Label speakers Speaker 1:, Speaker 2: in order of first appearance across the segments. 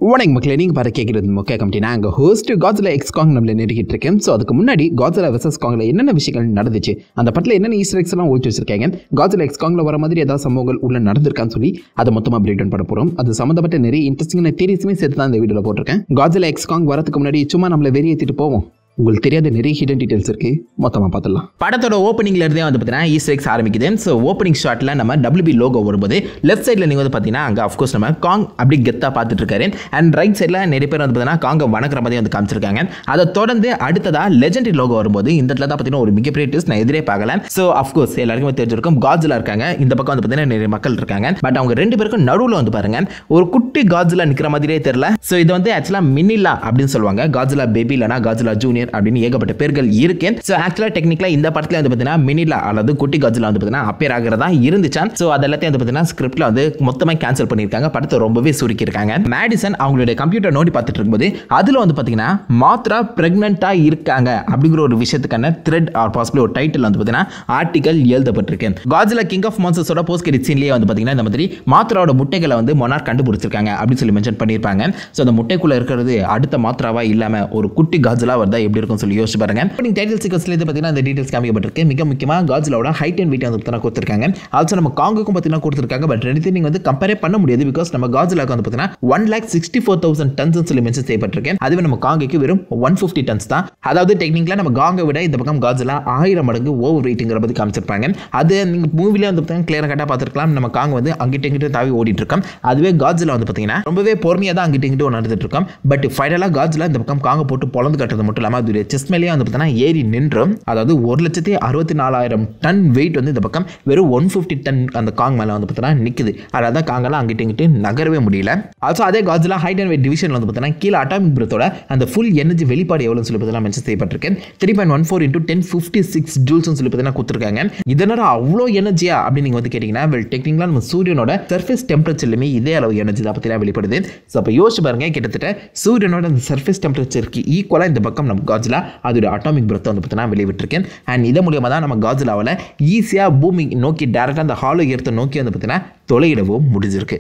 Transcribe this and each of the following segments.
Speaker 1: வணக்கம் மக்களே, நீங்கள் பார்த்து கேட்குறது முக்கிய கமிட்டி. நாங்கள் ஹோஸ்ட் காட்ஸிலா எக்ஸ் காங் நம்மளை நெருக்கிட்டு இருக்கேன். ஸோ அதுக்கு முன்னாடி காட்ஸிலா வெர்சஸ் காங்கில் என்னென்ன விஷயங்கள் நடந்துச்சு, அந்த படத்தில் என்னென்ன ஈஸ்டர் எக்ஸ் எல்லாம் ஒழிச்சு வச்சிருக்காங்க, காட்ஸிலா எக்ஸ் காங்கில் வர மாதிரி ஏதாவது சம்பவங்கள் உள்ள நடந்திருக்கான்னு சொல்லி அதை மொத்தமாக பிரேக் டவுன் பண்ண போகிறோம். அது சம்மந்தப்பட்ட நிறைய இன்ட்ரெஸ்டிங்கான தியரிஸுமே சேர்த்து தான் இந்த வீடியோவில் போட்டிருக்கேன். காட்ஸிலா எக்ஸ் காங் வரதுக்கு முன்னாடி சும்மா நம்மளை வெறியேற்றிட்டு போவோம். உங்களுக்கு தெரியாத நிறைய ஹிடன் டீடைல்ஸ் இருக்கு, மொத்தமாக பார்த்துடலாம்.
Speaker 2: படத்தோட ஓப்பனிங்ல இருந்தே வந்து பார்த்தீங்கன்னா ஈஸ்டர் எக்ஸ் ஆரம்பிக்குது. ஸோ ஓப்பனிங் ஷாட்டில் நம்ம WB லோகோ வரும்போது லெஃப்ட் சைடில் நீங்கள் வந்து பார்த்தீங்கன்னா அங்கே அஃப்கோர்ஸ் நம்ம காங் அப்படி கெத்தாக பார்த்துட்டு இருக்காரு. அண்ட் ரைட் சைடில் நிறைய பேர் வந்து பார்த்தீங்கன்னா காங்க வணக்கிற மாதிரி வந்து காமிச்சிருக்காங்க. அதை தொடர்ந்து அடுத்ததாக லெஜெண்டரி லோகோ வரும்போது இந்த இடத்துல தான் பார்த்தீங்கன்னா ஒரு மிகப்பெரிய ட்விஸ்ட் நான் எதிரே பார்க்கல. ஸோ அஃப்கோர்ஸ் எல்லாருக்குமே தெரிஞ்சிருக்கும், காட்ஸிலா இருக்காங்க, இந்த பக்கம் வந்து பார்த்தீங்கன்னா நிறைய மக்கள் இருக்காங்க. பட் அவங்க ரெண்டு பேருக்கும் நடுவில் வந்து பாருங்க ஒரு குட்டி காட்ஸிலா நிற்கிற மாதிரியே தெரியல. ஸோ இது வந்து ஆக்சுவலாக மினிலா அப்படின்னு சொல்லுவாங்க. காட்ஸிலா பேபி இல்லைனா காட்ஸிலா ஜூனியர் அப்படின்னு ஏகப்பட்ட பேர்கள் இருக்கு. சோ ஆக்சுவலா டெக்னிக்கலா இந்த படத்துல வந்து பாத்தீங்கன்னா மினிலா அல்லது குட்டி காட்ஸிலா வந்து பாத்தீங்கன்னா அப்பியர் ஆகிறதா இருந்துச்சு. சோ அதெல்லாத்தையும் வந்து பாத்தீங்கன்னா ஸ்கிரிப்ட்ல வந்து மொத்தமா கேன்சல் பண்ணிருக்காங்க. படத்தை ரொம்பவே சுருக்கி இருக்காங்க. மேடிசன் அவங்களுடைய கம்ப்யூட்டர் நோண்டி பார்த்துட்டு இருக்கும்போது அதுல வந்து பாத்தீங்கன்னா மாத்ரா பிரெக்னன்ட்டா இருக்காங்க அப்படிங்கிற ஒரு விஷயத்துக்கான த்ரெட் ஆர் பாசிபிள் ஒரு டைட்டில் வந்து பாத்தீங்கன்னா ஆர்டிகல் எழுதப்பட்டிருக்கு. காட்ஸிலா கிங் ஆஃப் மான்ஸ்டர்ஸோட போஸ்ட் கிரெடிட் சீன்லயே வந்து பாத்தீங்கன்னா இந்த மாதிரி மாத்ராவோட முட்டைகளை வந்து மொனார்க் கண்டுபிடிச்சிருக்காங்க அப்படின்னு சொல்லி மென்ஷன் பண்ணிருப்பாங்க. சோ அந்த முட்டைக்குள்ள இருக்கிறது அடுத்த மாத்ராவா இல்லாம ஒரு குட்டி காட்ஸிலா வருதா எப்படி இருக்கும்னு சொல்லி யோசிச்சு பாருங்க. டைட்டில் சீக்வென்ஸ்ல இருந்து பாத்தீங்கன்னா இந்த டீடைல்ஸ் காமிக்கப்பட்டிருக்கு. மிக முக்கியமா காட்ஸிலாவோட ஹைட் அண்ட் வெயிட் வந்து கொடுத்திருக்காங்க. ஆல்சோ நம்ம காங்குக்கும் பாத்தீங்கன்னா கொடுத்திருக்காங்க. பட் ரெண்டுத்தையும் நீங்க வந்து கம்பேர் பண்ண முடியாது. பிகாஸ் நம்ம காட்ஸிலாக்கு வந்து பாத்தீங்கன்னா 1,64,000 டன்ஸ் சொல்லி மென்ஷன் செய்யப்பட்டிருக்கு. அதுவே நம்ம காங்குக்கு வெறும் 150 டன்ஸ் தான். அதாவது டெக்னிக்கலா நம்ம காங்கை விட இந்த பக்கம் காட்ஸிலா 1000 மடங்கு ஓவர் வெயிட்ங்கிற பத்தி காமிச்சிருப்பாங்க. அது நீங்க மூவில வந்து பாத்தீங்கன்னா கிளியரா கட்டா பார்த்திருக்கலாம். நம்ம காங் வந்து அங்கிட்ட இங்கிட்ட தாவி ஓடிட்டு இருக்கோம். அதுவே காட்ஸிலா வந்து பாத்தீங்கன்னா ரொம்பவே பொறுமையா தான் அங்கிட்ட இங்கிட்ட நடந்துட்டு இருக்கோம். பட் ஃபைனலா காட்ஸிலா இந்த பக்கம் காங்க போட்டு பொளந்து கட்டுறது மட்டும் இல்லாம அது செஸ்ட் மேலேயே வந்து பாத்தீங்கன்னா ஏறி நின்றும். அதாவது 1,64,000 டன் வெயிட் வந்து இந்த பக்கம் வெறும் 150 டன் அந்த காங் மேல வந்து பார்த்தீங்கன்னா நிக்குது. அதாவது காங்கெல்லாம் அங்கிட்டு இங்கிட்டு நகரவே முடியல. ஆல்சோ அதே காட்ஸிலா ஹைட் அண்ட் வெயிட் டிவிஷன்ல வந்து பார்த்தீங்கன்னா கீழே அட்டாமிக் பிரத்தோட அந்த ஃபுல் எனர்ஜி வெளிப்பாடு எவ்வளோன்னு சொல்லி பார்த்தீங்கன்னா மென்ஷன் செய்யப்பட்டிருக்கு. 3.14 × 1056 ஜூல்ஸ் சொல்லி பார்த்தீங்கன்னா கொடுத்துருக்காங்க. இதனால அவ்வளோ எனர்ஜியா அப்படின்னு நீங்க வந்து கேட்டீங்கன்னா டெக்னிக்கலா நம்ம சூரியனோட சர்ஃபேஸ் டெம்பரேச்சர்லையுமே இதே அளவு எனர்ஜி தான் பார்த்தீங்கன்னா வெளிப்படுது. ஸோ அப்போ யோசிச்சு பாருங்க, கிட்டத்தட்ட சூரியனோட அந்த சர்ஃபேஸ் டெம்பரேச்சருக்கு ஈக்குவலா இந்த பக்கம் நம்ம காட்ஸிலா அதோட அட்டாமிக் பிரத்தை வந்து பார்த்தீங்கன்னா வெளிவிட்டிருக்கேன். அண்ட் இதன் மூலியமா தான் நம்ம காட்ஸிலாவில் ஈஸியாக பூமி நோக்கி டேரெக்டாக அந்த ஹாலோ எர்த்தை நோக்கி வந்து பார்த்தீங்கன்னா தொலையிடவும் முடிஞ்சிருக்கு.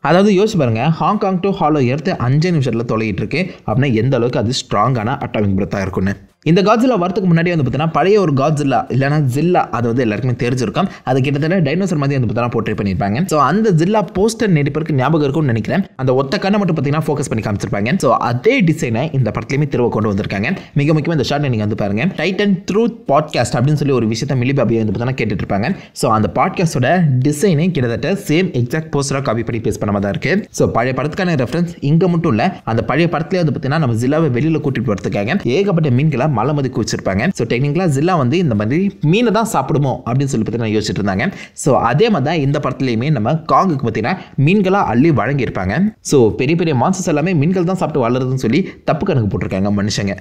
Speaker 2: அதாவது யோசிச்சு பாருங்க, ஹாங்காங் டு ஹாலோ எர்த்து 5 நிமிஷத்தில் தொலையிட்டு இருக்கு அப்படின்னா எந்த அளவுக்கு அது ஸ்ட்ராங்கான அட்டாமிக் பிரத்தா இருக்குன்னு. இந்த காட்ஸிலா வரதுக்கு முன்னாடி வந்து பார்த்தீங்கன்னா பழைய ஒரு காட்ஸிலா இல்லைனா ஜில்லா அது வந்து எல்லாருக்குமே தெரிஞ்சிருக்கும். அது கிட்டத்தட்ட டைனோசர் மாதிரி வந்து பார்த்தீங்கன்னா போர்ட்ரேட் பண்ணியிருப்பாங்க. ஸோ அந்த ஜில்லா போஸ்டர் நிறைய பேருக்கு ஞாபகம் இருக்கும்னு நினைக்கிறேன். அந்த ஒத்த கண்ணை மட்டும் பார்த்தீங்கன்னா ஃபோக்கஸ் பண்ணி காமிச்சிருப்பாங்க. ஸோ அதே டிசைனை இந்த படத்துலையுமே திரும்ப கொண்டு வந்திருக்காங்க. மிக முக்கியமாக இந்த ஷார்ட் நீங்கள் வந்து பாருங்க, டைட்டன் ட்ரூத் பாட்காஸ்ட் அப்படின்னு சொல்லி ஒரு விஷயத்தை மிலி பாபியை வந்து பார்த்தீங்கன்னா கேட்டுட்டு இருப்பாங்க. ஸோ அந்த பாட்காஸ்டோட டிசைனை கிட்டத்தட்ட சேம் எக்ஸாக்ட் போஸ்டராக காப்பி பண்ணி பேஸ் பண்ண மாதிரி தான் இருக்கு. ஸோ பழைய படத்துக்கான ரெஃபரன்ஸ் இங்கே மட்டும் இல்லை, அந்த பழைய படத்துலேயே வந்து பார்த்தீங்கன்னா நம்ம ஜில்லாவை வெளியில் கூட்டிட்டு வரதுக்காக ஏகப்பட்ட மீன்களை மலை மதிக்கு வச்சிருப்பாங்க. ஸோ டெக்னிக்கலா ஜில்லா வந்து இந்த மாதிரி மீனை தான் சாப்பிடுமோ அப்படின்னு சொல்லி பார்த்தீங்கன்னா யோசிச்சுட்டு இருந்தாங்க. ஸோ அதே மாதிரி தான் இந்த படத்துலையுமே நம்ம காங்குக்கு பார்த்தீங்கன்னா மீன்களா அள்ளி வழங்கியிருப்பாங்க. ஸோ பெரிய பெரிய மான்ஸ்டர்ஸ் எல்லாமே மீன்கள் தான் சாப்பிட்டு வளருதுன்னு சொல்லி தப்பு கணக்கு போட்டிருக்காங்க மனுஷங்க.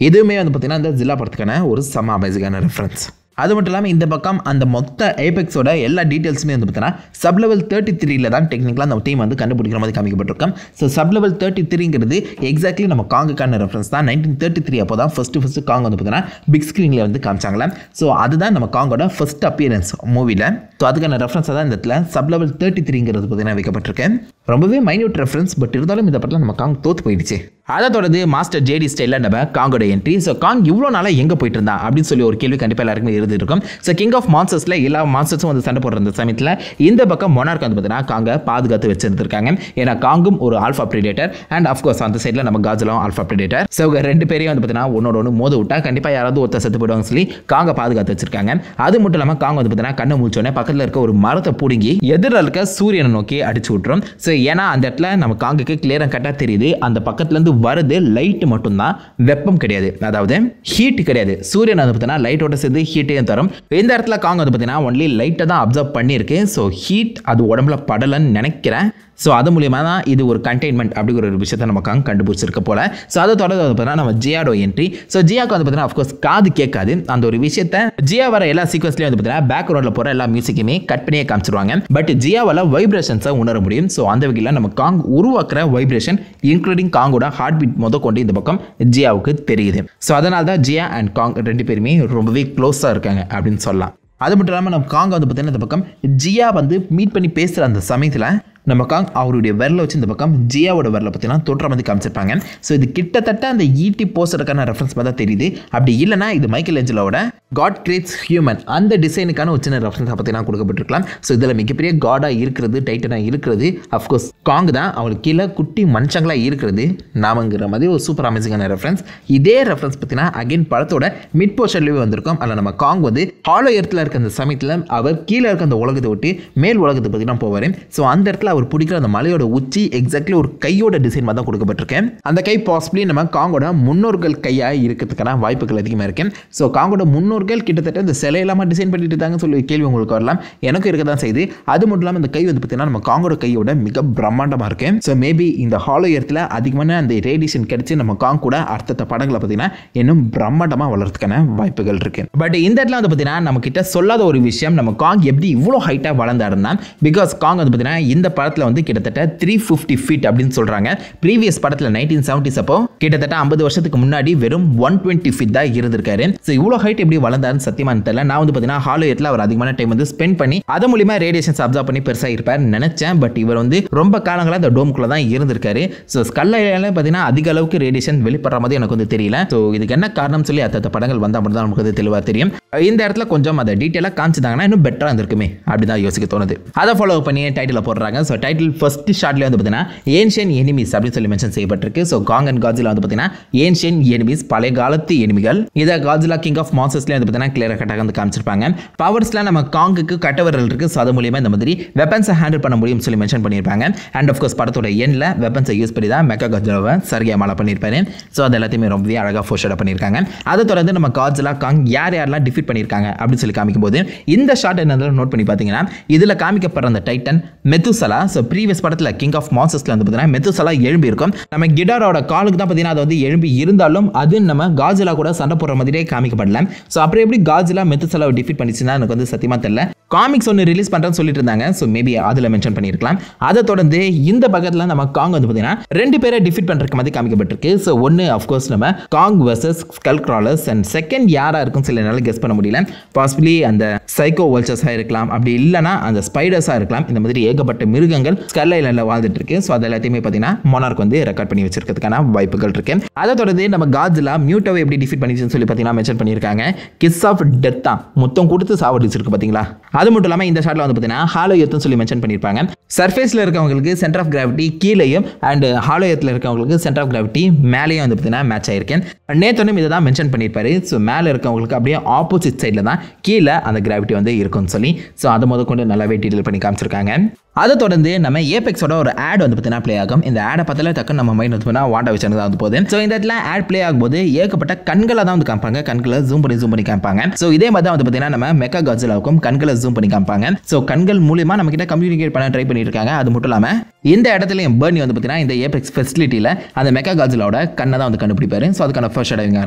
Speaker 2: இதுவுமே வந்து பார்த்தீங்கன்னா இந்த ஜில்லா படத்துக்கான ஒரு செம அமேசிங்கான ரெஃபரன்ஸ். அது மட்டும் இல்லாமல் இந்த பக்கம் அந்த மொத்த ஏபெக்ஸோட எல்லா டீட்டெயில்ஸுமே வந்து பார்த்தீங்கன்னா சப் லெவல் 33 தான் டெக்னிக்கலாக நம்ம டீம் வந்து கண்டுபிடிக்கிற மாதிரி காமிக்கப்பட்டிருக்கோம். ஸோ சப் லெவல் 33ங்கிறது எக்ஸாக்ட்லி நம்ம காங்குக்கான ரெஃபரன்ஸ் தான். 1933 அப்போ தான் ஃபர்ஸ்ட் காங் வந்து பார்த்தீங்கன்னா பிக் ஸ்க்ரீனில் வந்து காமிச்சாங்களே. ஸோ அதுதான் நம்ம காங்கோட ஃபர்ஸ்ட் அப்பியரன்ஸ் மூவியில். ஸோ அதுக்கான ரெஃபரன்ஸாக தான் இந்த இடத்துல சப் லெவல் 33ங்கிறது பார்த்தீங்கன்னா வைக்கப்பட்டிருக்கேன். ரொம்பவே மைன்யூட் ரெஃபரன்ஸ், பட் இருந்தாலும் இந்த படத்தில் நம்ம காங் தோத்து போயிடுச்சு. அதை தொடர்ந்து மாஸ்டர் ஜேடி ஸ்டைலில் நம்ம காங்கோட என்ட்ரி. ஸோ காங் இவ்வளோ நாளாக எங்கே போயிட்டு இருந்தா அப்படின்னு சொல்லி ஒரு கேள்வி கண்டிப்பாக எல்லாருக்குமே இருந்துருக்கும். ஸோ கிங் ஆஃப் மான்ஸ்டர்ஸில் எல்லா மான்ஸ்டர்ஸும் வந்து சண்டை போடுற அந்த சமயத்தில் இந்த பக்கம் மொனார்க் வந்து பார்த்தீங்கன்னா காங்க பாதுகாத்து வச்சிருந்திருக்காங்க. ஏன்னா காங்கும் ஒரு ஆல்ஃபா பிரிடேட்டர் அண்ட் அஃப்கோர்ஸ் அந்த சைடில் நம்ம காட்ஸிலாவும் ஆல்ஃபா பிரிடேட்டர். ஸோ ரெண்டு பேரையும் வந்து பார்த்தீங்கன்னா ஒன்னோட ஒன்று மோத விட்டா கண்டிப்பாக யாராவது ஒருத்தர் செத்து போயிடுவாங்க சொல்லி காங்க பாதுகாத்து வச்சிருக்காங்க. அது மட்டும் இல்லாமல் காங்க வந்து பார்த்தீங்கன்னா கண்ணை மூச்சோடனே பக்கத்தில் இருக்க ஒரு மரத்தை பிடுங்கி எதிரில் இருக்க சூரியனை நோக்கி அடிச்சு விட்டுரும். ஸோ ஏன்னா அந்த இடத்துல நம்ம காங்குக்கு கிளியராக கட்டாக தெரியுது, அந்த பக்கத்துலேருந்து வருது லைட் மட்டும்தான், வெப்பம் கிடையாது, அதாவது ஹீட் கிடையாது. சூரியன் வந்து பார்த்தீங்கன்னா லைட்டோட சேர்ந்து ஹீட்டையும் தரும். இந்த இடத்துல காங் வந்து பார்த்தீங்கன்னா ஒன்லி லைட்டை தான் அப்சர்வ் பண்ணியிருக்கு. ஸோ ஹீட் அது உடம்புல படலன்னு நினைக்கிறேன். ஸோ அது மூலியமாக தான் இது ஒரு கண்டெய்ன்மெண்ட் அப்படிங்கிற ஒரு விஷயத்தை நம்ம காங் கண்டுபிடிச்சிருக்க போல. ஸோ அதை தொடர்ந்து வந்து பார்த்தீங்கன்னா நம்ம ஜியாடோ என்ட்ரி. ஸோ ஜியாக்கு வந்து பார்த்தீங்கன்னா அஃப்கோர்ஸ் காது கேட்காது. அந்த ஒரு விஷயத்தை ஜியா வர எல்லா சீக்வன்ஸ்லையும் வந்து பார்த்தீங்கன்னா பேக்ரவுண்டில் போகிற எல்லா மியூசிக்குமே கட் பண்ணியே காமிச்சிருவாங்க. பட் ஜியாவால் வைப்ரேஷன்ஸை உணர முடியும். ஸோ அந்த வகையில் நம்ம காங் உருவாக்குற வைப்ரேஷன் இன்க்ளூடிங் காங்கோட ஹார்ட் பீட் கொண்டு இந்த பக்கம் ஜியாவுக்கு தெரியுது. ஸோ அதனால தான் ஜியா அண்ட் காங் ரெண்டு பேருமே ரொம்பவே க்ளோஸாக இருக்காங்க அப்படின்னு சொல்லலாம். அது மட்டும் இல்லாமல் நம்ம காங்க வந்து பார்த்தீங்கன்னா இந்த பக்கம் ஜியா வந்து மீட் பண்ணி பேசுகிற அந்த சமயத்தில் நம்ம காங் அவருடைய விரலை வச்சு இந்த பக்கம் ஜியாவோட விரலை பார்த்தீங்கன்னா தொற்ற மாதிரி காமிச்சிருப்பாங்க. ஸோ இது கிட்டத்தட்ட அந்த ஈட்டி போஸ்டருக்கான ரெஃபரன்ஸ் மாதிரி தான் தெரியுது. அப்படி இல்லைனா இது மைக்கேல் ஏஞ்சலோட காட் கிரியேட்ஸ் ஹியூமன் அந்த டிசைனுக்கான ஒரு சின்ன ரெஃபரன்ஸ் பார்த்தீங்கன்னா கொடுக்கப்பட்டிருக்கலாம். ஸோ இதில் மிகப்பெரிய காடாக இருக்கிறது, டைட்டனாக இருக்கிறது அஃப்கோர்ஸ் காங் தான். அவளுக்கு கீழே குட்டி மனுஷங்களாக இருக்கிறது நாமங்கிற மாதிரி ஒரு சூப்பர் அமேசிங்கான ரெஃபரன்ஸ். இதே ரெஃபரன்ஸ் பார்த்தீங்கன்னா அகைன் படத்தோட மிட் போர்ஷன்லேயே வந்திருக்கும். அதில் நம்ம காங் வந்து ஹாலோ எர்த்தில் இருக்க அந்த சமயத்தில் அவர் கீழே இருக்க அந்த உலகத்தை விட்டு மேல் உலகத்தை பார்த்தீங்கன்னா போவார். ஸோ அந்த இடத்துல அவர் பிடிக்கிற அந்த மலையோட உச்சி எக்ஸாக்ட்லி ஒரு கையோட டிசைன் மாதிரி தான் கொடுக்கப்பட்டிருக்கேன். அந்த கை பாசிபிளி நம்ம காங்கோட முன்னோர்கள் கையாக இருக்கிறதுக்கான வாய்ப்புகள் அதிகமாக இருக்கு. ஸோ காங்கோட முன்னோர்கள் கிட்டத்தட்ட இந்த சிலை இல்லாமல் டிசைன் பண்ணிட்டு இருக்காங்கன்னு சொல்லி கேள்வி உங்களுக்கு வரலாம். எனக்கும் இருக்க தான் செய்யுது. அது மட்டும் இல்லாமல் இந்த கை வந்து பார்த்தீங்கன்னா நம்ம காங்கோட கையோட மிக பிரம்மாண்டமாக இருக்கு. ஸோ மேபி இந்த ஹாலோ எர்த்தில் அதிகமான அந்த ரேடியேஷன் கிடைச்சி நம்ம காங் கூட அடுத்த படங்களை பார்த்தீங்கன்னா இன்னும் பிரம்மாண்டமாக வளர்றதுக்கான வாய்ப்புகள் இருக்கு. பட் இந்த இடத்துல வந்து பார்த்தீங்கன்னா நம்ம கிட்ட சொல்லாத ஒரு விஷயம், நம்ம காங் எப்படி இவ்வளோ ஹைட்டாக வளர்ந்தாருன்னா பிகாஸ் காங் வந்து பார்த்தீங்கன்னா இந்த படத்தில் வந்து கிட்டத்தட்ட 350 ஃபீட் அப்படின்னு சொல்றாங்க. ப்ரீவியஸ் படத்தில் 1970s அப்போ கிட்டத்தட்ட 50 வருஷத்துக்கு முன்னாடி வெறும் 120 ஃபீட் தான் இருந்திருக்காரு. ஸோ இவ்வளோ ஹைட் எப்படி வளர்ந்தாருன்னு சத்தியமாக தெரியல. நான் வந்து பார்த்தீங்கன்னா ஹாலோ எர்த்தில் அவர் அதிகமான டைம் வந்து ஸ்பெண்ட் பண்ணி அது மூலியமா ரேடியேஷன்ஸ் அப்சர்வ் பண்ணி பெருசாக இருப்பார் நினைச்சேன். பட் இவர் வந்து ரொம்ப காலங்களாக இந்த டோமுக்குள்ள தான் இருந்திருக்காரு. ஸோ ஸ்கல்லையில பார்த்தீங்கன்னா அதிக அளவுக்கு ரேடியேஷன் வெளிப்படுற மாதிரி எனக்கு வந்து தெரியல. ஸோ இதுக்கு என்ன காரணம் சொல்லி அத்த படங்கள் வந்தால் மட்டும் தான் நமக்கு வந்து தெளிவாக தெரியும். இந்த இடத்துல கொஞ்சம் அதை டீட்டெயிலாக காமிச்சிட்டாங்கன்னா இன்னும் பெட்டராக இருந்திருக்குமே அப்படிதான் யோசிக்க தோணுது. அதை ஃபாலோ பண்ணி டைட்டில் போடுறாங்க. ஸோ டைட்டில் ஃபர்ஸ்ட் ஷார்ட்லேயே வந்து பார்த்தீங்கன்னா ஏன்ஷியன் எனிமீஸ் அப்படின்னு சொல்லி மென்ஷன் செய்யப்பட்டிருக்கு. ஸோ காங் அண்ட் காட்ஸிலா வந்து பார்த்தீங்கன்னா ஏன்ஷியன் எனிமீஸ் பழைய காலத்து எனிமிகள். இதை காட்ஸிலா கிங் ஆஃப் மான்ஸ்டர்ஸ்லேயே வந்து பார்த்தீங்கன்னா கிளியராக கட்டாக வந்து காமிச்சிருப்பாங்க. பவர்ஸ்லாம் நம்ம காங்குக்கு கட்டவரல் இருக்கு. ஸோ அது மூலியமா இந்த மாதிரி வெப்பன்ஸை ஹேண்டில் பண்ண முடியும் சொல்லி மென்ஷன் பண்ணியிருப்பாங்க. அண்ட் ஆஃப்கோர்ஸ் படத்தோட எண்ணில் வெப்பன்ஸை யூஸ் பண்ணி தான் மெகா காட்ஸிலாவை சரியாக மாலை பண்ணியிருப்பாரு. ஸோ அது எல்லாத்தையுமே ரொம்பவே அழகாக ஃபோர்ஷேட் பண்ணியிருக்காங்க. அதை தொடர்ந்து நம்ம காட்ஸிலா காங் யாரெல்லாம் டிஃபீட் பண்ணியிருக்காங்க அப்படின்னு சொல்லி காமிக்கும் போது இந்த ஷார்ட் என்ன நோட் பண்ணி பார்த்தீங்கன்னா இதில் காமிக்கப்படுற அந்த டைட்டன் மெத்துசலா. ஸோ ப்ரீவியஸ் படத்தில் கிங் ஆஃப் மான்ஸ்டர்ஸ்ல வந்து பார்த்தீங்கன்னா மெத்துசலா எழும்பி இருக்கும். நம்ம கிடாரோட காலுக்கு தான் பார்த்தீங்கன்னா அது வந்து எழும்பி இருந்தாலும் அது நம்ம காட்ஸிலா கூட சண்டை போடுற மாதிரியே காமிக்கப்படல. ஸோ அப்புறம் எப்படி காட்ஸிலா மெத்துசலாவை டிஃபீட் பண்ணிச்சுன்னா எனக்கு வந்து சத்தியமாக தெரியல. காமிக்ஸ் ஒன்று ரிலீஸ் பண்ணுறேன்னு சொல்லிட்டு இருந்தாங்க. ஸோ மேபி அதில் மென்ஷன் பண்ணியிருக்கலாம். அதை தொடர்ந்து இந்த பக்கத்தில் நம்ம காங் வந்து பார்த்தீங்கன்னா 2 பேரை டிஃபீட் பண்ணுறதுக்கு மாதிரி காமிக்கப்பட்டிருக்கு. ஸோ ஒன்று அஃப்கோர்ஸ் நம்ம Kong versus skull crawlers and second யாராக இருக்கும் சில என்னால் கெஸ் பண்ண முடியல. பாசிபிளி அந்த சைக்கோ வல்ச்சர்ஸாக இருக்கலாம், அப்படி இல்லைனா அந்த ஸ்பைடர்ஸாக இருக்கலாம். இந்த மாதிரி ஏகப்பட்ட மிருகங்கள் ஸ்கல் ஐலண்டில் வாழ்ந்துட்டு இருக்கு. ஸோ அது எல்லாத்தையுமே பார்த்தீங்கன்னா மோனார்க் வந்து ரெக்கார்ட் பண்ணி வச்சிருக்கிறதுக்கான வாய்ப்புகள் இருக்கு. அதை தொடர்ந்து நம்ம காட்ஸிலா மியூட்டோவை எப்படி டிஃபீட் பண்ணிச்சுன்னு சொல்லி பார்த்தீங்கன்னா மென்ஷன் பண்ணியிருக்காங்க. கிஸ் ஆஃப் டெத்தா மொத்தம் கொடுத்து சாவடிச்சிருக்கு பார்த்தீங்களா. அது மட்டும் இல்லாமல் இந்த ஷாட்ல வந்து பார்த்தீங்கன்னா ஹாலோ எர்த்னு சொல்லி மென்ஷன் பண்ணியிருப்பாங்க. சர்ஃபேஸில் இருக்கவங்களுக்கு சென்டர் ஆஃப் கிராவிட்டி கீழேயும் அண்ட் ஹாலோ எர்த்தில் இருக்கவங்களுக்கு சென்டர் ஆஃப் கிராவிட்டி மேலேயும் வந்து பார்த்தீங்கன்னா மேட்ச் ஆயிருக்கேன். நேத்தனும் இதை தான் மென்ஷன் பண்ணியிருப்பாரு. ஸோ மேலே இருக்கவங்களுக்கு அப்படியே ஆப்போசிட் சைடில் தான் கீழே அந்த கிராவிட்டி வந்து இருக்கும்னு சொல்லி ஸோ அதை முதல் கொண்டு நல்லாவே டீட்டெயில் பண்ணி காமிச்சிருக்காங்க. அதை தொடர்ந்து நம்ம ஏபெக்ஸோட ஒரு ஆட் வந்து பார்த்தீங்கன்னா ப்ளே ஆகும். இந்த ஆடை பார்த்தாலே டக்குன்னு நம்ம மைண்ட் வந்து வாண்டா விஷயம் தான் வந்து போகுது. ஸோ இந்த இடத்துல ஆட் ப்ளே ஆகும்போது ஏகப்பட்ட கண்களை தான் வந்து காமிப்பாங்க. கண்களை ஜூம் பண்ணி காமிப்பாங்க. ஸோ இதே மாதிரி தான் வந்து பார்த்தீங்கன்னா நம்ம மெகா காட்ஸிலாவுக்கும் கண்களை ஜூம் பண்ணி காமிப்பாங்க. ஸோ கண்கள் மூலியமா நம்ம கிட்ட கம்யூனிகேட் பண்ண ட்ரை பண்ணிட்டு இருக்காங்க. அது மட்டும் இல்லாமல் இந்த இடத்துலையும் பர்னி வந்து பார்த்தீங்கன்னா இந்த ஏபெக்ஸ் ஃபெசிலிட்டியில் அந்த மெகா காட்ஸிலாவோட கண்ணை தான் வந்து கண்டுபிடிப்பாரு. ஸோ அதுக்கான ஃபர்ஸ்ட் ஷேடோவிங்காக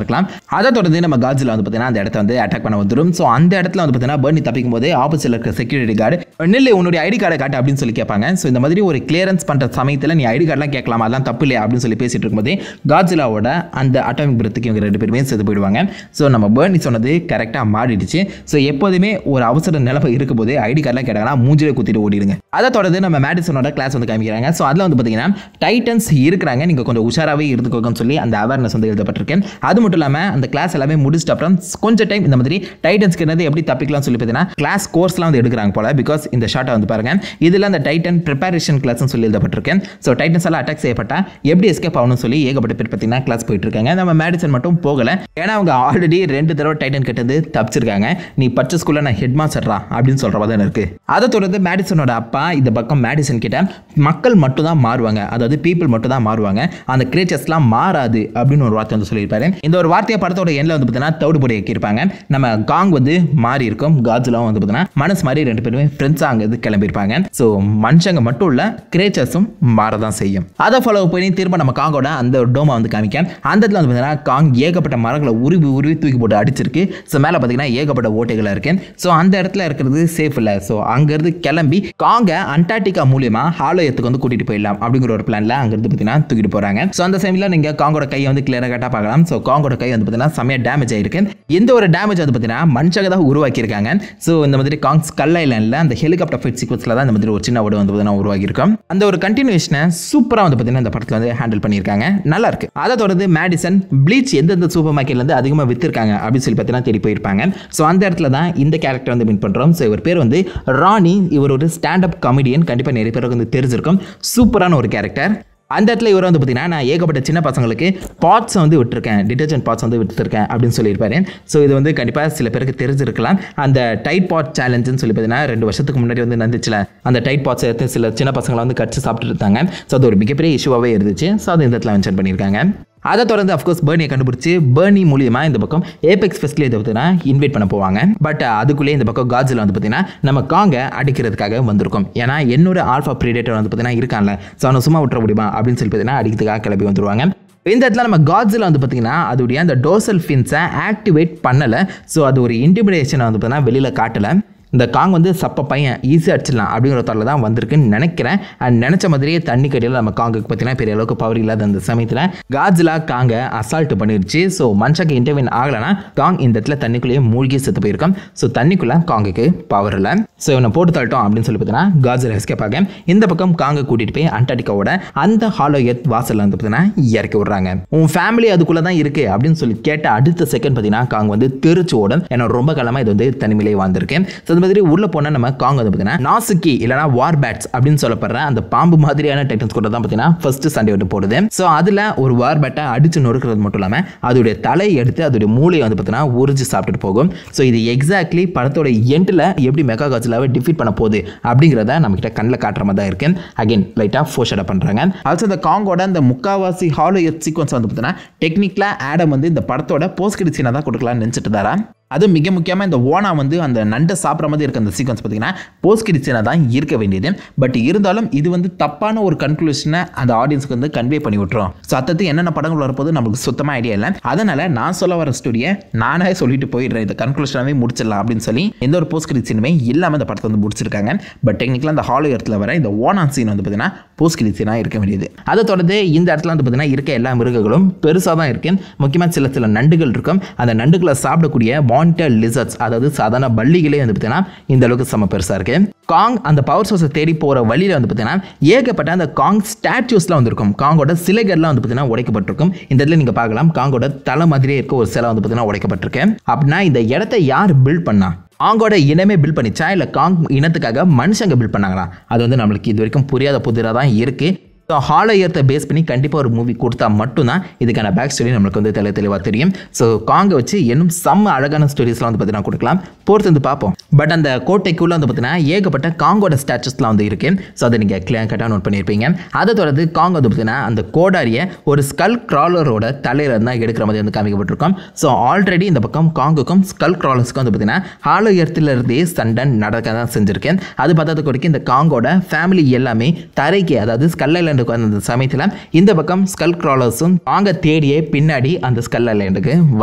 Speaker 2: இருக்கலாம். அதை தொடர்ந்து நம்ம காட்ஸிலா வந்து பார்த்தீங்கன்னா அந்த இடத்த வந்து அட்டாக் பண்ண வந்துடும். ஸோ அந்த இடத்துல வந்து பார்த்தீங்கன்னா பர்னி தப்பிக்கும் போது ஆப்போசிட்ல இருக்க செக்யூரிட்டி கார்டு நில்லு உன்னுடைய ஐடி கார்டை காட்டு அப்படின்னு சொல்லி கேட்பாங்க. ஸோ இந்த மாதிரி ஒரு கிளியரன்ஸ் பண்ணுற சமயத்தில் நீ ஐடி கார்டெலாம் கேட்கலாமா, அதெல்லாம் தப்பு இல்லையா அப்படின்னு சொல்லி பேசிட்டு இருக்கும்போது காட்ஸிலாவோட அந்த அட்டாமிக் பிரத்துக்கு இவங்க 2 பேருமே செத்து போயிடுவாங்க. ஸோ நம்ம பர்னி சொன்னது கரெக்டாக மாறிடுச்சு. ஸோ எப்போதுமே ஒரு அவசர நிலைமை இருக்கும் போது ஐடி கார்டெலாம் கேட்டாங்கன்னா மூஞ்சிலே குத்திட்டு ஓடிடுங்க. அதை தொடர்ந்து நம்ம மேடிசனோட கிளாஸ் வந்து காமிக்கிறாங்க. ஸோ அதில் வந்து பார்த்தீங்கன்னா டைட்டன்ஸ் இருக்கிறாங்க, நீங்கள் கொஞ்சம் உஷாராகவே இருந்துக்கோங்கன்னு சொல்லி அந்த அவேர்னஸ் வந்து எழுதப்பட்டிருக்கேன். அது மட்டும் இல்லாமல் அந்த கிளாஸ் எல்லாமே முடிச்சிட்டு அப்புறம் கொஞ்சம் டைம் இந்த மாதிரி டைட்டன்ஸ்க்கு என்னது எப்படி தப்பிக்கலாம் சொல்லி பார்த்தீங்கன்னா கிளாஸ் கோர்ஸ்லாம் வந்து எடுக்கிறாங்க போல. பிகாஸ் இந்த ஷார்ட்டை வந்து பாருங்க, இதில் அந்த டைட்டன் ப்ரிப்பரேஷன் கிளாஸ்னு சொல்லி எழுதப்பட்டிருக்கேன். ஸோ டைட்டன்ஸ் எல்லாம் அட்டாக் செய்யப்பட்டா எப்படி எஸ்கேப் ஆகணும்னு சொல்லி ஏகப்பட்ட பேர் பார்த்தீங்கன்னா கிளாஸ் போயிட்டு இருக்காங்க. நம்ம மேடிசன் மட்டும் போகல, ஏன்னா அவங்க ஆல்ரெடி 2 தடவை டைட்டன் கிட்டது தப்பிச்சிருக்காங்க. நீ பச்சை ஸ்கூல்ல நான் ஹெட் மாஸ்டர்ரா அப்படின்னு சொல்ற மாதிரி இருக்கு. அதை தொடர்ந்து மேடிசனோட அப்பா இந்த பக்கம் மேடிசன் கிட்ட மக்கள் மட்டும் தான் மாறுவாங்க, அதாவது பீப்புள் மட்டும் தான் மாறுவாங்க, அந்த கிரியேச்சர்ஸ்லாம் மாறாது அப்படின்னு ஒரு வார்த்தை வந்து சொல்லியிருப்பாரு. இந்த ஒரு வார்த்தையை படத்தோட எண்ணில் வந்து பார்த்தீங்கன்னா தவிடு பொடி ஆக்கியிருப்பாங்க. நம்ம காங் வந்து மாறி இருக்கும், காட்ஸிலாவும் வந்து பார்த்தீங்கன்னா மனசு மாதிரி 2 பேருமே ஃப்ரெண்ட்ஸாக அங்கே கிளம்பியிருப்பாங்க. ஸோ மனுஷங்க மட்டும் இல்லை கிரியேச்சர்ஸும் மாறதான் செய்யும். அதை ஃபாலோ பண்ணி திரும்ப நம்ம காங்கோட அந்த டோமா வந்து காமிக்க அந்த இடத்துல வந்து பார்த்தீங்கன்னா காங் ஏகப்பட்ட மரங்களை உருவி தூக்கி போட்டு அடிச்சிருக்கு. ஸோ மேலே பார்த்தீங்கன்னா ஏகப்பட்ட ஓட்டைகளாக இருக்கு. ஸோ அந்த இடத்துல இருக்கிறது சேஃப் இல்லை. ஸோ அங்கேருந்து கிளம்பி காங்க அண்டார்டிகா மூலியமா ஹாலோ எத்துக்கு இடத்துக்கு வந்து கூட்டிட்டு போயிடலாம் அப்படிங்கிற ஒரு பிளான்ல அங்கிருந்து பார்த்தீங்கன்னா தூக்கிட்டு போறாங்க. ஸோ அந்த சமயத்தில் நீங்க காங்கோட கையை வந்து கிளியராக கட்டா பார்க்கலாம். ஸோ காங்கோட கை வந்து பார்த்தீங்கன்னா செம்மையா டேமேஜ் ஆயிருக்கு. இந்த ஒரு டேமேஜ் வந்து பார்த்தீங்கன்னா மனுஷங்க தான் உருவாக்கி இருக்காங்க. ஸோ இந்த மாதிரி காங் ஸ்கல் ஐலண்ட்ல அந்த ஹெலிகாப்டர் ஃபைட் சீக்வன்ஸ்ல தான் இந்த மாதிரி ஒரு சின்ன ஓடு வந்து பார்த்தீங்கன்னா உருவாகி இருக்கும். அந்த ஒரு கண்டினியூஷனை சூப்பரா வந்து பார்த்தீங்கன்னா இந்த படத்துல வந்து ஹேண்டில் பண்ணியிருக்காங்க. நல்லா இருக்கு. அதை தொடர்ந்து மேடிசன் ப்ளீச் எந்தெந்த சூப்பர் மார்க்கெட்ல இருந்து அதிகமாக வித்திருக்காங்க அப்படின்னு சொல்லி பார்த்தீங்கன்னா தேடி போயிருப்பாங்க. ஸோ அந்த இடத்துல தான் இந்த கேரக்டர் வந்து மீட் பண்றோம். ஸோ இவர் பேர் வந்து ராணி. இவர் ஒரு ஸ்டாண்ட் அப் காமெடியன். கண்டிப்பாக நிறைய பேருக்கு வந்து தெரிஞ்சிருக்கும். சூப்பரான ஒரு கேரக்டர். அந்த இடத்துல இவர் வந்து பார்த்தீங்கன்னா நான் ஏகப்பட்ட சின்ன பசங்களுக்கு பாட்ஸ் வந்து விட்டுருக்கேன், டிட்டர்ஜென்ட் பாட்ஸ் வந்து விட்டுருக்கேன் அப்படின்னு சொல்லியிருப்பாரு. ஸோ இது வந்து கண்டிப்பாக சில பேருக்கு தெரிஞ்சிருக்கலாம். அந்த டைட் பாட் சேலஞ்சுன்னு சொல்லி பார்த்தீங்கன்னா 2 வருஷத்துக்கு முன்னாடி வந்து நடந்துச்சுல, அந்த டைட் பாட்ஸ் எடுத்து சில சின்ன பசங்களை வந்து கடிச்சு சாப்பிட்டு இருந்தாங்க. ஸோ அது ஒரு மிகப்பெரிய இஷ்யூவாகவே இருந்துச்சு. ஸோ அது இந்த இடத்துல மென்ஷன் பண்ணியிருக்காங்க. அதை தொடர்ந்து அஃப்கோர்ஸ் பர்னியை கண்டுபிடிச்சி பர்னி மூலியமாக இந்த பக்கம் ஏபெக்ஸ் ஃபெஸ்ட்ல இதை பார்த்தீங்கன்னா இன்வைட் பண்ண போவாங்க. பட் அதுக்குள்ளேயே இந்த பக்கம் காட்ஸிலா வந்து பார்த்தீங்கன்னா நம்ம காங்கை அடிக்கிறதுக்காக வந்திருக்கும். ஏன்னா என்னோட ஆல்ஃபா ப்ரீடேட்டர் வந்து பார்த்தீங்கன்னா இருக்கான்ல, ஸோ அவனை சும்மா விட்டுற முடியுமா அப்படின்னு சொல்லி பார்த்தீங்கன்னா அடிக்கிறதுக்காக கிளம்பி வந்துருவாங்க. இந்த இடத்துல நம்ம காட்ஸிலா வந்து பார்த்தீங்கன்னா அதோடைய அந்த டோர்சல் ஃபின்ஸை ஆக்டிவேட் பண்ணலை. ஸோ அது ஒரு இன்டிமிடேஷனை வந்து பார்த்தீங்கன்னா வெளியில் காட்டலை. இந்த காங் வந்து சப்ப பையன் ஈஸியாக அடிச்சிடலாம் அப்படிங்கிற தரல தான் வந்திருக்குன்னு நினைக்கிறேன். அண்ட் நினச்ச மாதிரியே தண்ணி கடியில் நம்ம காங்குக்கு பார்த்தீங்கன்னா பெரிய அளவுக்கு பவர் இல்லாத அந்த சமயத்தில் காட்ஸிலா காங்கை அசால்ட் பண்ணிருச்சு. ஸோ மனுஷக்கு இன்டர்வியூன் ஆகலைன்னா காங் இந்த இடத்துல தண்ணிக்குள்ளேயே மூழ்கி செத்து போயிருக்கோம். ஸோ தண்ணிக்குள்ளே காங்குக்கு பவர் இல்லை. ஸோ இவனை போட்டு தள்ளட்டும் அப்படின்னு சொல்லி பார்த்தீங்கன்னா காட்ஸிலா எஸ்கேப் ஆக இந்த பக்கம் காங்கை கூட்டிகிட்டு போய் அண்டார்டிகாவோட அந்த ஹாலோ எர்த் வாசலில் வந்து பார்த்தீங்கன்னா இறக்கி விட்றாங்க. உன் ஃபேமிலி அதுக்குள்ளே தான் இருக்குது அப்படின்னு சொல்லி கேட்ட அடுத்த செகண்ட் பார்த்தீங்கன்னா காங் வந்து தெரிச்சு ஓடும். ஏன்னா ரொம்ப காலமாக இது வந்து தனிமையிலே வாழ்ந்திருக்கேன். ஸோ இந்த மாதிரி உள்ள போனா நம்ம காங் வந்து பார்த்தீங்கன்னா நாசுக்கி இல்லைனா வார் பேட்ஸ் அப்படின்னு சொல்லப்படுற அந்த பாம்பு மாதிரியான டைட்டன்ஸ் கூட தான் பார்த்தீங்கன்னா ஃபர்ஸ்ட் சண்டை வந்து போடுது. ஸோ அதில் ஒரு வார் பேட்டை அடிச்சு நொறுக்கிறது மட்டும் இல்லாமல் அதோடைய தலையை எடுத்து அதோடைய மூளையை வந்து பார்த்தீங்கன்னா உறிஞ்சு சாப்பிட்டுட்டு போகும். ஸோ இது எக்ஸாக்ட்லி படத்தோட எண்டில் எப்படி மெகா காட்ஸிலாவை டிஃபீட் பண்ண போகுது அப்படிங்கிறத நம்ம கிட்ட கண்ணில் காட்டுற மாதிரி தான் இருக்கு. அகைன் லைட்டாக ஃபோர்ஷட் பண்ணுறாங்க. ஆல்சோ இந்த காங்கோட அந்த முக்காவாசி ஹாலோ எர்த் சீக்வன்ஸ் வந்து பார்த்தீங்கன்னா டெக்னிக்கலாக ஆடம் வந்து இந்த படத்தோட போஸ்ட் கிரெடிட் சீனை தான் கொடுக்கலாம்னு நினச்சிட்டு தாரா. அது மிக முக்கியமாக இந்த ஓனா வந்து அந்த நண்டை சாப்பிட்ற மாதிரி இருக்க அந்த சீக்வன்ஸ் பார்த்தீங்கன்னா போஸ்ட் கிரெடிட் சீனாக தான் இருக்க வேண்டியது. பட் இருந்தாலும் இது வந்து தப்பான ஒரு கன்க்ளூஷனை அந்த ஆடியன்ஸுக்கு வந்து கன்வே பண்ணி விட்டுரும். ஸோ அத்தத்து என்னென்ன படங்கள் வரப்போது நம்மளுக்கு சுத்தமாக ஐடியா இல்லை. அதனால் நான் சொல்ல வர ஸ்டோரியை நானே சொல்லிட்டு போயிடுறேன். இந்த கன்க்ளூஷனாகவே முடிச்சிடலாம் அப்படின்னு சொல்லி எந்த ஒரு போஸ்ட் கிரெடிட் சீனுமே இல்லாமல் இந்த படத்தை வந்து முடிச்சிருக்காங்க. பட் டெக்னிக்கலாக அந்த ஹாலோ எர்த்தில் வர இந்த ஓனா சீன் வந்து பார்த்தீங்கன்னா போஸ்ட் கிரெடிட் சீனாக இருக்க வேண்டியது. அதை தொடர்ந்து இந்த இடத்துல வந்து பார்த்தீங்கன்னா இருக்க எல்லா மிருகங்களும் பெருசாக தான் இருக்கு. முக்கியமாக சில நண்டுகள் இருக்கும். அந்த நண்டுகளை சாப்பிடக்கூடிய மானிட்டர் லிசர்ட்ஸ், அதாவது சாதாரண பல்லிகளே வந்து பார்த்தீங்கன்னா இந்த அளவுக்கு செம பெருசாக இருக்கு. காங் அந்த பவர் சோர்ஸை தேடி போகிற வழியில் வந்து பார்த்தீங்கன்னா ஏகப்பட்ட அந்த காங் ஸ்டாச்சுஸ்லாம் வந்துருக்கும். காங்கோட சிலைகள்லாம் வந்து பார்த்தீங்கன்னா உடைக்கப்பட்டிருக்கும். இந்த இடத்துல நீங்கள் பார்க்கலாம் காங்கோட தலை மாதிரியே இருக்க ஒரு சிலை வந்து பார்த்தீங்கன்னா உடைக்கப்பட்டிருக்கு. அப்படின்னா இந்த இடத்த யார் பில்ட் பண்ணா? காங்கோட இனமே பில்ட் பண்ணிச்சா இல்லை காங் இனத்துக்காக மனுஷங்க பில்ட் பண்ணாங்களா? அது வந்து நம்மளுக்கு இது வரைக்கும் புரியாத புதிராக தான் இருக்குது. ஸோ ஹாலோ எர்த்தை பேஸ் பண்ணி கண்டிப்பாக ஒரு மூவி கொடுத்தா மட்டும்தான் இதுக்கான பேக் ஸ்டோரி நம்மளுக்கு வந்து தெளிவாக தெரியும். ஸோ காங்கை வச்சு இன்னும் செம்ம அழகான ஸ்டோரிஸ்லாம் வந்து பார்த்தீங்கன்னா கொடுக்கலாம். பொறுத்து வந்து பார்ப்போம். பட் அந்த கோட்டைக்குள்ளே வந்து பார்த்தீங்கன்னா ஏகப்பட்ட காங்கோட ஸ்டாச்சுஸ்லாம் வந்து இருக்குது. ஸோ அதை நீங்கள் கிளியர் கட்டாக நோட் பண்ணியிருப்பீங்க. அதை தொடர்ந்து காங் வந்து பார்த்தீங்கன்னா அந்த கோடாரியை ஒரு ஸ்கல் கிராலரோட தலையில தான் எடுக்கிற மாதிரி வந்து காமிக்கப்பட்டிருக்கோம். ஸோ ஆல்ரெடி இந்த பக்கம் காங்குக்கும் ஸ்கல் கிராலர்ஸ்க்கும் வந்து பார்த்தீங்கன்னா ஹாலோ எர்த்தில் இருந்தே சண்டை நடக்க தான் செஞ்சுருக்கேன். அது பார்த்தது கொடுக்க இந்த காங்கோட ஃபேமிலி எல்லாமே தரைக்கு, அதாவது ஸ்கல் ஐலண்ட் அந்த சமயத்தில் இந்த பக்கம் ஸ்கல் கிராலர்ஸும் காங்க தேடியே பின்னாடி அந்த ஸ்கல் ஐலண்டுக்கு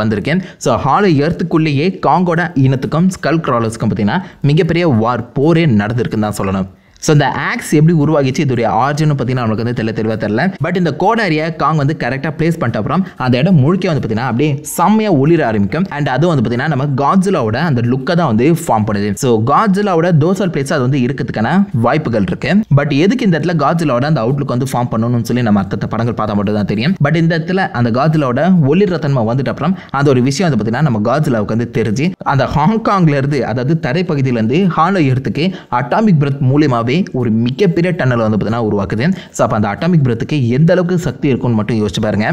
Speaker 2: வந்திருக்கேன். ஸோ ஹாலோ எர்த்துக்குள்ளேயே காங்கோட இனத்துக்கும் ஸ்கல் கிராலர்ஸ்க்கும் பார்த்தீங்கன்னா மிகப்பெரிய போரே நடந்திருக்குன்னு தான் சொல்லணும். ஸோ இந்த ஆக்ஸ் எப்படி உருவாகிச்சு, இதோடைய ஆர்ஜின் பார்த்தீங்கன்னா நம்மளுக்கு வந்து தெளிவாக தெரியல. பட் இந்த கோடாரியை காங் வந்து கரெக்டாக பிளேஸ் பண்ணிட்ட அப்புறம் அந்த இடம் முழுக்க வந்து பார்த்தீங்கன்னா அப்படியே செம்மையாக ஒளிர ஆரம்பிக்கும். அண்ட் அதுவும் வந்து பார்த்தீங்கன்னா நம்ம காட்ஸிலாவோட அந்த லுக்கை தான் வந்து ஃபார்ம் பண்ணுது. ஸோ காட்ஸிலாவோட டோர்சல் பிளேஸ் அது வந்து இருக்கிறதுக்கான வாய்ப்புகள் இருக்கு. பட் எதுக்கு இந்த இடத்துல காட்ஸிலாவோட அந்த அவுட்லுக் வந்து ஃபார்ம் பண்ணணும்னு சொல்லி நம்ம அர்த்தத்தை படங்கள் பார்த்தா மட்டும் தான் தெரியும். பட் இந்த இடத்துல அந்த காட்ஸிலாவோட ஒளிர தன்மை வந்துட்ட அப்புறம் அந்த ஒரு விஷயம் வந்து பார்த்தீங்கன்னா நம்ம காட்ஸிலாவுக்கு வந்து தெரிஞ்சு அந்த ஹாங்காங்ல இருந்து, அதாவது தரைப்பகுதியிலேருந்து ஹாலோ எர்த்துக்கு அட்டாமிக் பிரெத் மூலியமாக ஒரு மிகப்பெரிய டன்னல் வந்து பார்த்தீங்கன்னா உருவாக்குது. ஸோ அப்போ அந்த அட்டாமிக் பிரெத்துக்கு எந்த அளவுக்கு சக்தி இருக்கும்னு மட்டும் யோசிச்சு பாருங்க.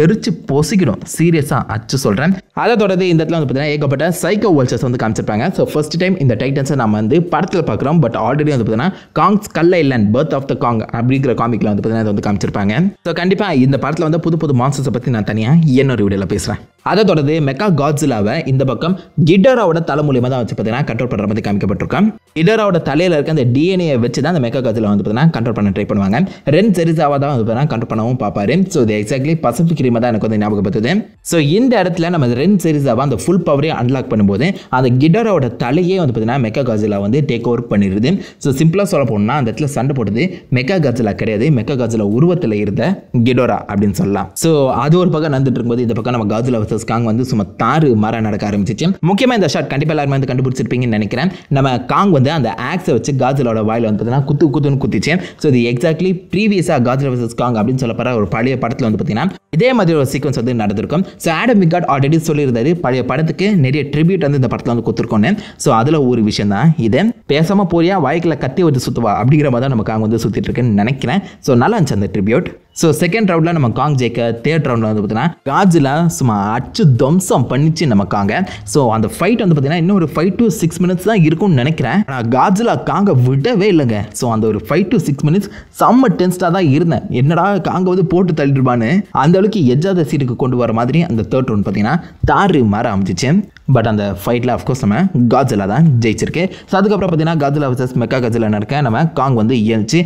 Speaker 2: எரிச்சு பொசிக்கணும், சீரியஸாக அச்சு சொல்கிறேன். அதை தொடர்ந்து இந்த இடத்துல வந்து பார்த்தீங்கன்னா ஏகப்பட்ட சைக்கோ வல்ச்சர்ஸ் வந்து காமிச்சிருப்பாங்க. ஸோ ஃபர்ஸ்ட் டைம் இந்த டைட்டன்ஸை நம்ம வந்து படத்தில் பார்க்குறோம். பட் ஆல்ரெடி வந்து பார்த்தீங்கன்னா Kong Skull Island Birth of the Kong அப்படிங்கிற காமிக்கில் வந்து பார்த்தீங்கன்னா இதை வந்து காமிச்சிருப்பாங்க. ஸோ கண்டிப்பாக இந்த படத்தில் வந்து புது மான்ஸ்டர்ஸை பற்றி நான் தனியாக இன்னொரு வீடியோவில் பேசுகிறேன். அதை தொடர்ந்து மெகா காட்ஸிலாவை இந்த பக்கம் கிடராவோட தலை மூலியமாக தான் வச்சு பார்த்தீங்கன்னா கண்ட்ரோல் பண்ணுற மாதிரி காமிக்கப்பட்டிருக்கான். கிடராவோட தலையில் இருக்க அந்த டிஎன்ஏ வச்சு தான் அந்த மெகா காட்ஸிலா வந்து பார்த்தீங்கன்னா கண்ட்ரோல் பண்ண ட்ரை பண்ணுவாங்க. ரென் செரிசாவை தான் வந்து பார்த்தீங்கன்னா கண்ட்ரோல் பண்ணவும் பார்ப்பாரு. ஸோ இது எக்ஸாக்ட்லி பசிபிக் பசிபிக் ரிமை தான் எனக்கு வந்து ஞாபகப்படுத்துது. ஸோ இந்த இடத்துல நம்ம 2 சீரிஸாக அந்த ஃபுல் பவரே அன்லாக் பண்ணும்போது அந்த கிடோராவோட தலையே வந்து பார்த்தீங்கன்னா மெகா காட்ஸிலா வந்து டேக் ஓவர் பண்ணிடுது. ஸோ சிம்பிளாக சொல்ல போனால் அந்த இடத்துல சண்டை போடுறது மெகா காட்ஸிலா கிடையாது, மெகா காட்ஸிலா உருவத்தில் இருந்த கிடோரா அப்படின்னு சொல்லலாம். ஸோ அது ஒரு பக்கம் நடந்துட்டு இருக்கும்போது இந்த பக்கம் நம்ம காட்ஸிலா வர்சஸ் காங் வந்து சும்மா தாறு மாற நடக்க ஆரம்பிச்சிச்சு. முக்கியமாக இந்த ஷாட் கண்டிப்பாக எல்லாருமே வந்து கண்டுபிடிச்சிருப்பீங்கன்னு நினைக்கிறேன். நம்ம காங் வந்து அந்த ஆக்ஸை வச்சு காட்ஸிலாவோட வாயில் வந்து பார்த்தீங்கன்னா குத்துன்னு குத்திச்சு. ஸோ இது எக்ஸாக்ட்லி ப்ரீவியஸாக காட்ஸிலா வர்சஸ் காங் அப்படின்னு சொல்லப்படுற ஒரு பழைய படத்தில் வந்து பார்த்தீங்கன்னா இதே மாதிரி ஒரு சீக்வன்ஸ் வந்து நடந்திருக்கும். ஸோ ஆடம் விகார்ட் ஆல்ரெடி சொல்லியிருந்தாரு பழைய படத்துக்கு நிறைய ட்ரிபியூட் வந்து இந்த படத்தில் வந்து கொடுத்துருக்கோன்னு. ஸோ அதில் ஒரு விஷயம் தான் இது. பேசாமல் போறியா வாய்க்கில் கத்தி வச்சு சுற்றுவா அப்படிங்கிற மாதிரி தான் நம்ம காங் வந்து சுற்றிட்டு இருக்குன்னு நினைக்கிறேன். ஸோ நல்லா இருந்துச்சு அந்த ட்ரிபியூட். ஸோ செகண்ட் ரவுண்டில் நம்ம காங் ஜெயிக்க, தேர்ட் ரவுண்டில் வந்து பார்த்தீங்கன்னா காட்ஸிலா சும்மா அச்சு துவம்சம் பண்ணிச்சு நம்ம காங்க. ஸோ அந்த ஃபைட் வந்து பார்த்தீங்கன்னா இன்னும் ஒரு 5 to 6 minutes தான் இருக்கும்னு நினைக்கிறேன். ஆனால் காட்ஸிலா காங்க விடவே இல்லைங்க. ஸோ அந்த ஒரு 5 to 6 minutes செம்ம டென்ஸ்டாக தான் இருந்தேன். என்னடா காங்க வந்து போட்டு தள்ளிடுவான்னு அந்த அளவுக்கு எஜ்ஜாத சீட்டுக்கு கொண்டு வர மாதிரி அந்த தேர்ட் ரவுண்ட் பார்த்தீங்கன்னா தாறு மாற அமைச்சிச்சு. பட் அந்த ஃபைட்டில் அஃப்கோர்ஸ் நம்ம காட்ஸிலா தான் ஜெயிச்சிருக்கு. ஸோ அதுக்கப்புறம் பார்த்தீங்கன்னா காட்ஸிலா வர்சஸ் மெகா காட்ஸிலா நடக்க நம்ம காங் வந்து இயல்ச்சு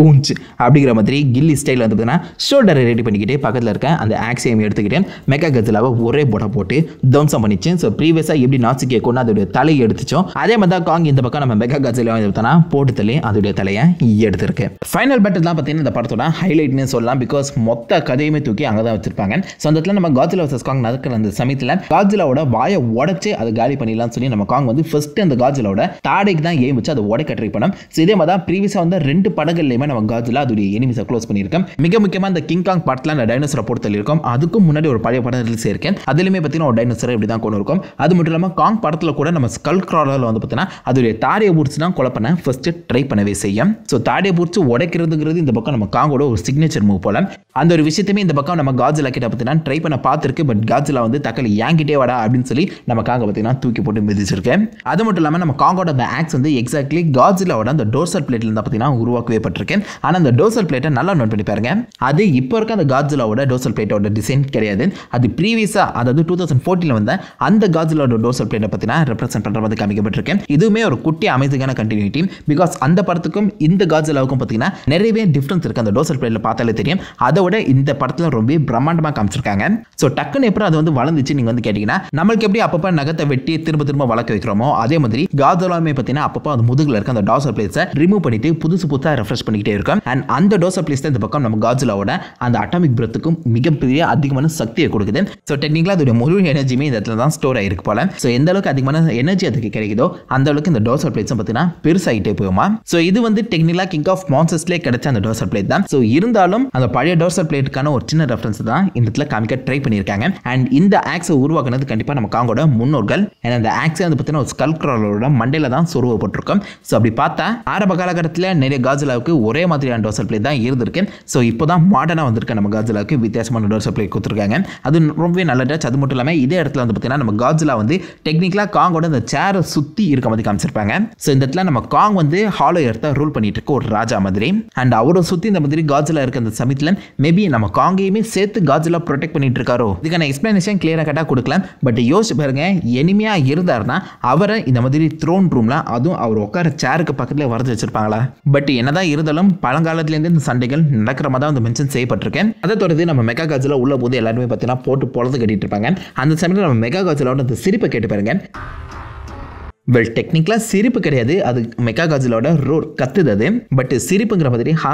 Speaker 2: ஊஞ்சு அப்படிங்கிற மாதிரி கில்லி ஸ்டைலில் வந்து பார்த்தீங்கன்னா ஷோல்டரை ரெடி பண்ணிக்கிட்டே பக்கத்தில் இருக்க அந்த ஆக்ஸையும் எடுத்துக்கிட்டு மெகா காட்ஸிலாவை ஒரே போட போட்டு தம்சம் பண்ணிச்சு. ஸோ ப்ரீவியஸாக எப்படி நாசிக்கே கொண்டு அதோடைய தலையை எடுத்துச்சோம் அதே மாதிரி தான் காங் இந்த பக்கம் நம்ம மெகா காட்ஸிலா வந்து பார்த்தோன்னா போட்டு தள்ளி அதோடைய தலையை எடுத்துருக்கு. ஃபைனல் பேட்டில் தான் பார்த்தீங்கன்னா இந்த படத்தோட ஹைலைட்னு சொல்லலாம். பிகாஸ் மொத்த கதையுமே தூக்கி அங்கே தான் வச்சிருப்பாங்க. ஸோ அந்த இடத்துல நம்ம காட்ஸிலா வர்சஸ் காங் நடக்கிற அந்த சமயத்தில் காட்ஸிலாவோட வாயை உடச்சு அதை காலி பண்ணிடலாம்னு சொல்லி நம்ம காங் வந்து ஃபர்ஸ்ட் அந்த காட்ஸிலாவோட தாடைக்கு தான் ஏம் வச்சு அதை உடைக்க ட்ரை பண்ணோம். ஸோ இதே மாதிரி தான் ப்ரீவியஸாக வந்து 2 படங்கள்லையுமே நம்ம காட்ஸிலா அதோடைய எனிமிஸை க்ளோஸ் பண்ணியிருக்கேன். மிக முக்கியமாக இந்த கிங் காங் படத்தில் அந்த டைனோசரை போட்டு தள்ளியிருக்கோம். அதுக்கும் முன்னாடி ஒரு பழைய படம் ரிலீஸ் இருக்கேன். அதுலேயுமே பார்த்தீங்கன்னா ஒரு டைனோசரை இப்படி தான் கொண்டு இருக்கும். அது மட்டும் இல்லாமல் காங் படத்தில் கூட நம்ம ஸ்கல் கிராலரில் வந்து பார்த்தீங்கன்னா அதோடைய தாடையை பிடிச்சி தான் கொலை பண்ண ஃபர்ஸ்ட்டு ட்ரை பண்ணவே செய்யும். ஸோ தாடையை பிடிச்சி உடைக்கிறதுங்கிறது இந்த பக்கம் நம்ம காங்கோட ஒரு சிக்னேச்சர் மூவ் போல. அந்த ஒரு விஷயத்தையுமே இந்த பக்கம் நம்ம காட்ஸிலா கிட்ட பார்த்தீங்கன்னா ட்ரை பண்ண பார்த்துருக்கு. பட் காட்ஸிலா வந்து தக்காளி ஏங்கிட்டே வாடா அப்படின்னு சொல்லி நம்ம காங்க பார்த்தீங்கன்னா தூக்கி போட்டு மிதிச்சிருக்கேன். அது மட்டும் இல்லாமல் நம்ம காங்கோட அந்த ஆக்ஸ் வந்து எக்ஸாக்ட்லி காட்ஸிலாவோட அந்த டோர்சல் பிளேட்ல இருந்தால் பார்த்தீங்கன்னா உருவாக்கவே பட்டிருக்கேன். ஆனால் அந்த டோர்சல் பிளேட்டை நல்லா நோட் பண்ணி பாருங்க. அது இப்போ இருக்க அந்த காட்ஸிலாவோட டோர்சல் பிளேட்டோட டிசைன் கிடையாது. அது ப்ரீவியஸாக அதாவது 2014 வந்த அந்த காட்ஸிலாவோட டோர்சல் பிளேட்டை பார்த்தீங்கன்னா ரெப்ரசென்ட் பண்ணுற மாதிரி காமிக்கப்பட்டிருக்கேன். இதுவுமே ஒரு குட்டி அமேசிங்கான கண்டினியூட்டி. பிகாஸ் அந்த படத்துக்கும் இந்த காட்ஸிலாவுக்கும் பார்த்தீங்கன்னா நிறையவே டிஃப்ரென்ஸ் இருக்குது. அந்த டோர்சல் பிளேட்டில் பார்த்தாலே தெரியும். அதோட இந்த படத்தில் ரொம்ப பிரம்மாண்டமாக காமிச்சிருக்காங்க. ஸோ டக்குன்னு எப்படி அது வந்து வளர்ந்துச்சு நீங்கள் வந்து கேட்டிங்கன்னா நம்மளுக்கு எப்படி அப்பப்போ நகத்தை வெட்டி திரும்ப வளர்க்க வைக்கிறோமோ அதே மாதிரி காட்ஸிலாவுமே பார்த்தீங்கன்னா அப்பப்போ அது முதுகில் இருக்க அந்த டோர்சல் பிளேட்ஸை ரிமூவ் பண்ணிட்டு புதுசாக ரெஃப்ரெஷ் பண்ணிக்கிட்டே இருக்கும். அண்ட் அந்த டோர்சல் பிளேட்ஸ் இந்த பக்கம் நம்ம காட்ஸிலாவோட அந்த அட்டாமிக் பிரெத்துக்கும் மிகப்பெரிய அதிகமான சக்தியை கொடுக்குது. ஸோ டெக்னிக்கலாக அதோட முழு எனர்ஜியுமே இந்த இடத்துல தான் ஸ்டோர் ஆகிருக்கு போல. ஸோ எந்த அளவுக்கு அதிகமான எனர்ஜி அதுக்கு கிடைக்குதோ அந்த அளவுக்கு இந்த டோர்சல் பிளேட்ஸும் பார்த்தீங்கன்னா பெருசாகிட்டே போகுமா. ஸோ இது வந்து டெக்னிக்கலாக கிங் ஆஃப் மான்ஸ்டர்ஸ்லேயே கிடைச்ச அந்த டோர்சல் பிளேட் தான். ஸோ இருந்தாலும் அந்த பழைய டோர்சல் பிளேட்டுக்கான ஒரு சின்ன ரெஃபரன்ஸ் தான் இந்த இடத்துல காமிக்க ட்ரை பண்ணியிருக்காங்க. அண்ட் இந்த ஆக்ஸை உருவாக்குனது கண்டிப்பாக நம்ம காங்கோட முன்னோர்கள். ஏன்னா அந்த ஆக்ஸை வந்து பார்த்தீங்கன்னா ஒரு ஸ்கல் கிராலரோட மண்டையில தான் சொருவப்பட்டிருக்கும். ஸோ அப்படி பார்த்தா ஆரம்ப காலகட்டத்தில் நிறைய காட்ஸிலாவுக்கு ஒரே மாதிரியான டோர்சல் பிளேட் தான் இருந்திருக்கு. ஸோ இப்போ தான் மாடர்னாக வந்திருக்க நம்ம காட்ஸிலாவுக்கு வித்தியாசமான டோர்சல் பிளேட் கொடுத்துருக்காங்க. அது ரொம்பவே நல்ல டச். அது மட்டும் இல்லாமல் இதே இடத்துல வந்து பார்த்தீங்கன்னா நம்ம காட்ஸிலா வந்து டெக்னிக்கலாக காங்கோட இந்த சேரை சுற்றி இருக்க மாதிரி காமிச்சிருப்பாங்க. ஸோ இந்த இடத்துல நம்ம காங் வந்து ஹாலோ எர்த்தை ரூல் பண்ணிட்டு இருக்க ஒரு ராஜா மாதிரி. அண்ட் அவரை சுற்றி இந்த மாதிரி காட்ஸிலா இருக்க அந்த சமயத்தில் மேபி நம்ம காங்கையுமே சேர்த்து காட்ஸிலா ப்ரொடெக்ட் பண்ணிட்டு இருக்காரோ இதுக்கான எக்ஸ்பிளனேஷன் கிளியராக கட்டாக கொடுக்கலாம். பட் யோசிச்சு பாருங்க, எனிமையாக இருந்தாருன்னா அவரை இந்த மாதிரி த்ரோன் ரூம்ல அதுவும் அவர் உட்கார சேருக்கு பக்கத்தில் வரைஞ்சி வச்சிருப்பாங்களா. பட் என்னதான் இருந்தாலும் பழங்காலத்துலேருந்து இந்த சண்டைகள் நடக்கிற மாதிரி தான் வந்து மென்ஷன் செய்யப்பட்டிருக்கேன். அதை தொடர்ந்து நம்ம மெகா காட்ஸிலா உள்ள போது எல்லாருமே பார்த்தீங்கன்னா போட்டு பொழுது கட்டிட்டு இருப்பாங்க. அந்த சமயத்தில் நம்ம மெகா காட்ஸிலாவோட அந்த சிரிப்பை கேட்டு பாருங்க. வெல் டெக்னிக்கலாக சிரிப்பு கிடையாது, அது மெகா காட்ஸிலாவோட ரோர் கத்துது அது. பட் சிரிப்புங்கிற மாதிரி ஹா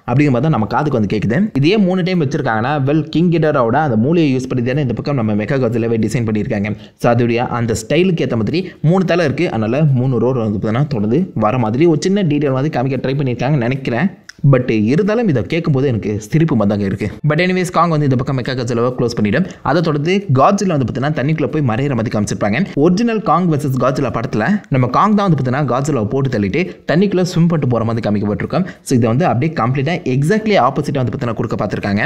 Speaker 2: அப்படிங்கிற மாதிரி தான் நம்ம காதுக்கு வந்து கேட்குது. இதே 3 டைம் வச்சிருக்காங்கன்னா வெல் கிங் கிடோராவோட அந்த மூலையை யூஸ் பண்ணி தானே இந்த பக்கம் நம்ம மெகா காட்ஸிலாவே டிசைன் பண்ணியிருக்காங்க. ஸோ அதோடைய அந்த ஸ்டைலுக்கு ஏற்ற மாதிரி 3 தலை இருக்குது. அதனால் 3 ரோர் வந்து பார்த்தீங்கன்னா தொடர்ந்து வர மாதிரி ஒரு சின்ன டீட்டெயில் மாதிரி காமிக்க ட்ரை பண்ணியிருக்காங்கன்னு நினைக்கிறேன். பட் இருந்தாலும் இதை கேட்கும்போது எனக்கு சிரிப்பு மந்தாங்க இருக்குது. பட் எனிவேஸ் காங் வந்து இந்த பக்கம் மெகா காட்ஸிலாவை க்ளோஸ் பண்ணிவிடும். அதை தொடர்ந்து காட்ஸிலா வந்து பார்த்தீங்கன்னா தண்ணிக்குள்ளே போய் மறையிற மாதிரி காமிச்சிருப்பாங்க. ஒரிஜினல் காங் வர்சஸ் காட்ஸிலா படத்தில் நம்ம காங் தான் வந்து பார்த்தீங்கன்னா காட்ஸிலாவை போட்டு தள்ளிட்டு தண்ணிக்குள்ளே ஸ்விம் பண்ணிட்டு போகிற மாதிரி காமிக்கப்பட்டிருக்கோம். ஸோ இதை வந்து அப்படியே கம்ப்ளீட்டாக எக்ஸாக்ட்லி ஆப்போசிட்டாக வந்து பார்த்தீங்கன்னா கொடுக்க பார்த்துருக்காங்க.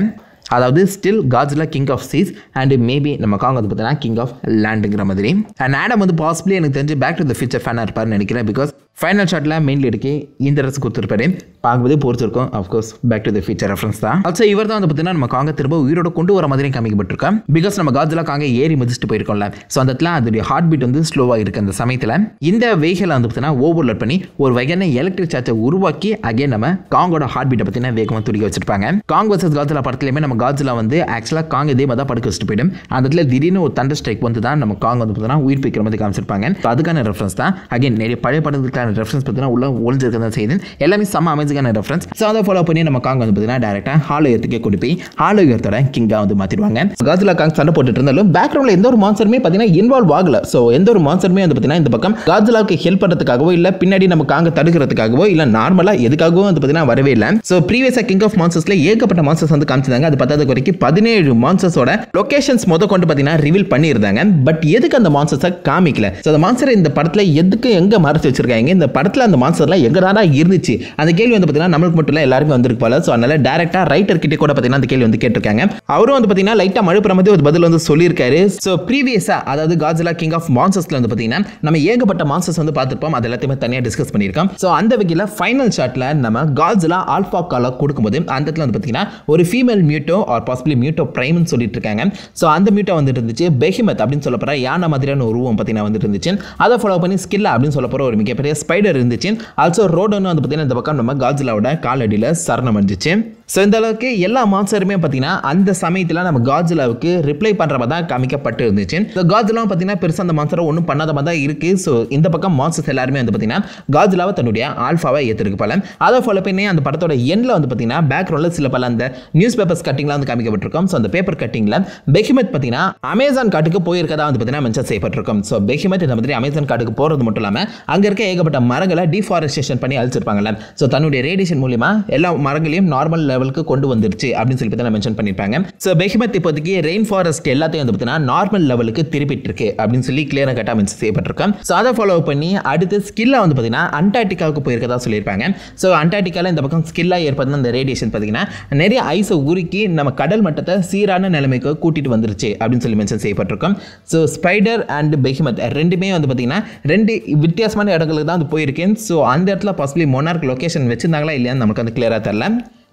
Speaker 2: அதாவது still Godzilla king of seas and maybe நம்ம காங் வந்து பார்த்தீங்கன்னா கிங் ஆஃப் லேண்டுங்கிற மாதிரி. அண்ட் ஆடம் வந்து பாசிபிளி எனக்கு தெரிஞ்சு பேக் டு த ஃபியூச்சர் ஃபேனாக இருப்பார்னு நினைக்கிறேன். பிகாஸ் ஃபைனல் ஷாட்டில் மெயின் லீடுக்கு இந்த ட்ரெஸ் கொடுத்துருப்பாரு. பார்க்கும்போது பொறுத்திருக்கும். Of course Back to the Future reference தான். ஆல்சோ இவர் தான் வந்து பார்த்தீங்கன்னா நம்ம காங்க திரும்ப உயிரோட கொண்டு வர மாதிரி காமிக்கப்பட்டிருக்கோம். பிகாஸ் நம்ம காஜிலா காங்க ஏறி மிதிச்சுட்டு போயிருக்கோம்ல. ஸோ அந்த இடத்துல அதோடைய ஹார்ட் பீட் வந்து ஸ்லோவாக இருக்குது. அந்த சமயத்தில் இந்த வெஹிக்கிளை வந்து பார்த்தீங்கன்னா ஓவர்லோட் பண்ணி ஒரு வகையான எலக்ட்ரிக் சார்ஜை உருவாக்கி அகைன் நம்ம காங்கோட ஹார்ட் பீட்டை பார்த்தீங்கன்னா வேகமாக துடிக்க வச்சிருப்பாங்க. காங் வர்சஸ் காஜிலா படத்துலையுமே நம்ம காஜிலா வந்து ஆக்சுவலாக காங் இதே மாதிரி தான் படுக்க வச்சுட்டு போயிடும். அந்த இடத்துல திடீர்னு ஒரு தண்டர் ஸ்ட்ரைக் வந்து தான் நம்ம காங் வந்து பார்த்தீங்கன்னா உயிர் பிக்கிற மாதிரி காமிச்சிருப்பாங்க. ஸோ அதுக்கான ரெஃபரன்ஸ் தான். அகைன் நிறைய பழைய படத்துக்கான ரெஃபரன்ஸ் பார்த்தீங்கன்னா உள்ள ஒளிஞ்சிருக்கிறதா செய்யுது. எல்லாமே செம்ம அமேசிங்கான ரெஃபரன்ஸ். ஸோ அதை ஃபாலோ பண்ணி நம்ம காங் வந்து பார்த்தீங்கன்னா டேரக்டாக ஹாலோயத்துக்கே கொண்டு போய் ஹாலோயத்தோட கிங்காக வந்து மாற்றிடுவாங்க. காஜிலா காங் சண்டை போட்டுட்டு இருந்தாலும் பேக்ரவுண்டில் எந்த ஒரு மான்ஸ்டருமே பார்த்தீங்கன்னா இன்வால்வ் ஆகல. ஸோ எந்த ஒரு மான்ஸ்டருமே வந்து பார்த்தீங்கன்னா இந்த பக்கம் காஜிலாவுக்கு ஹெல்ப் பண்ணுறதுக்காகவோ இல்லை பின்னாடி நம்ம காங்க தடுக்கிறதுக்காகவோ இல்லை நார்மலாக எதுக்காகவோ வந்து பார்த்தீங்கன்னா வரவே இல்லை. ஸோ ப்ரீவியஸாக கிங் ஆஃப் மான்ஸ்டர்ஸ்ல ஏகப்பட்ட மான்ஸ்டர்ஸ் வந்து காமிச்சிருந்தாங்க. அது பத்தாத வரைக்கும் 17 மான்ஸ்டர்ஸோட லொகேஷன்ஸ் கொண்டு பார்த்தீங்கன்னா ரிவீல் பண்ணியிருந்தாங்க. பட் எதுக்கு அந்த மான்ஸ்டர்ஸை காமிக்கல? ஸோ அந்த மான்ஸ்டர் இந்த படத்தில் எதுக்கு எங்கே மறைச்சு வச்சிருக்காங்க? இந்த படத்தில் அந்த மான்ஸ்டர்லாம் எங்கே தானா இருந்துச்சு? அந்த கேள்வி வந்து பார்த்தீங்கன்னா நம்மளுக்கு மட்டும் இல்லை எல்லாருமே வந்திருக்கு போல. ஸோ அதனால டேரக்டாக ரைட்டர் கிட்டே கூட பார்த்தீங்கன்னா அந்த கேள்வி வந்து கேட்டிருக்காங்க. அவரும் வந்து பார்த்தீங்கன்னா லைட்டாக மழுப்புற மாதிரி ஒரு பதில் வந்து சொல்லியிருக்காரு. ஸோ ப்ரீவியஸாக அதாவது காஜிலா கிங் ஆஃப் மான்ஸ்டர்ஸ்ல வந்து பார்த்தீங்கன்னா நம்ம ஏகப்பட்ட மான்ஸ்டர்ஸ் வந்து பார்த்துருப்போம். அது எல்லாத்தையுமே தனியாக டிஸ்கஸ் பண்ணியிருக்கோம். ஸோ அந்த வகையில் ஃபைனல் ஷாட்டில் நம்ம காஜிலா ஆல்ஃபா காலை கொடுக்கும்போது அந்த இடத்துல வந்து பார்த்தீங்கன்னா ஒரு female Mewtwo or possibly Mewtwo பிரைம்னு சொல்லிட்டு இருக்காங்க. ஸோ அந்த மியூட்டோ வந்துட்டு இருந்துச்சு பெஹிமத் அப்படின்னு சொல்ல போகிற யானை மாதிரியான ஒரு உருவம் பார்த்தீங்கன்னா வந்துட்டு இருந்துச்சு. அதை ஃபாலோ பண்ணி ஸ்கில்லா அப்படின்னு சொல்ல போகிற ஒரு மிகப்பெரிய ஸ்பைடர் இருந்துச்சு. ஆல்சோ ரோடோன்னு வந்து பார்த்தீங்கன்னா இந்த பக்கம் நம்ம காஜிலாவோட காலடியில் சரணம் அடைஞ்சிச்சு. ஸோ இந்த அளவுக்கு எல்லா மான்ஸ்டருமே பார்த்தீங்கன்னா அந்த சமயத்தில் நம்ம காஜிலாவுக்கு ரிப்ளை பண்ணுற மாதிரி தான் காமிக்கப்பட்டு இருந்துச்சு. ஸோ காஜிலாவும் பார்த்தீங்கன்னா பெருசாக அந்த மான்ஸ்டரை ஒன்றும் பண்ணாத மாதிரி தான் இருக்குது. ஸோ இந்த பக்கம் மான்ஸ்டர்ஸ் எல்லாருமே வந்து பார்த்தீங்கன்னா காஜிலாவை தன்னுடைய ஆல்ஃபாவை ஏற்றிருக்கு போல. அதை ஃபாலோ பண்ணி அந்த படத்தோட எண்டில் வந்து பார்த்தீங்கன்னா பேக்ரவுண்டில் சில பல அந்த நியூஸ் பேப்பர்ஸ் கட்டிங்லாம் வந்து காமிக்கப்பட்டிருக்கும். ஸோ அந்த பேப்பர் கட்டிங்கில் பெஹிமத் பார்த்தீங்கன்னா அமேசான் காட்டுக்கு போயிருக்கதா வந்து பார்த்தீங்கன்னா மென்ஷன் செய்யப்பட்டிருக்கும். ஸோ பெஹிமத் இந்த மாதிரி அமேசான் காட்டுக்கு போகிறது மட்டும் இல்லாமல் அங்கே இருக்க ஏகப்பட்ட மரங்களை டிஃபாரஸ்டேஷன் பண்ணி அழிச்சிருப்பாங்கல்ல. ஸோ தன்னுடைய ரேடியேஷன் மூலிமா எல்லா மரங்களையும் நார்மல் லெவலுக்கு கொண்டு வந்துருச்சு அப்படின்னு சொல்லி பார்த்தீங்கன்னா மென்ஷன் பண்ணியிருப்பாங்க. ஸோ பெஹிமத் இப்போதைக்கு ரெயின் ஃபாரஸ்ட் எல்லாத்தையும் வந்து பார்த்தீங்கன்னா நார்மல் லெவலுக்கு திருப்பிட்டு இருக்கு அப்படின்னு சொல்லி கிளியராக கட்டாக மென்ஷன் செய்யப்பட்டிருக்கும். ஸோ அதை ஃபாலோ பண்ணி அடுத்து ஸ்கில்லா வந்து பார்த்தீங்கன்னா அண்டார்டிகாவுக்கு போயிருக்கதா சொல்லியிருப்பாங்க. ஸோ அண்டார்டிகாவில் இந்த பக்கம் ஸ்கில்லா ஏற்படுத்தின அந்த ரேடியேஷன் பார்த்தீங்கன்னா நிறைய ஐஸை உருக்கி நம்ம கடல் மட்டத்தை சீரான நிலைமைக்கு கூட்டிட்டு வந்துருச்சு அப்படின்னு சொல்லி மென்ஷன் செய்யப்பட்டிருக்கும். ஸோ ஸ்பைடர் அண்ட் பெஹிமத் ரெண்டுமே வந்து பார்த்தீங்கன்னா ரெண்டு வித்தியாசமான இடங்களுக்கு தான் வந்து போயிருக்கேன். ஸோ அந்த இடத்துல பாசிபிளி மொனார்க் லொகேஷன் வச்சிருந்தாங்களா இல்லையான்னு நமக்கு வந்து கிளியராக தெரியல.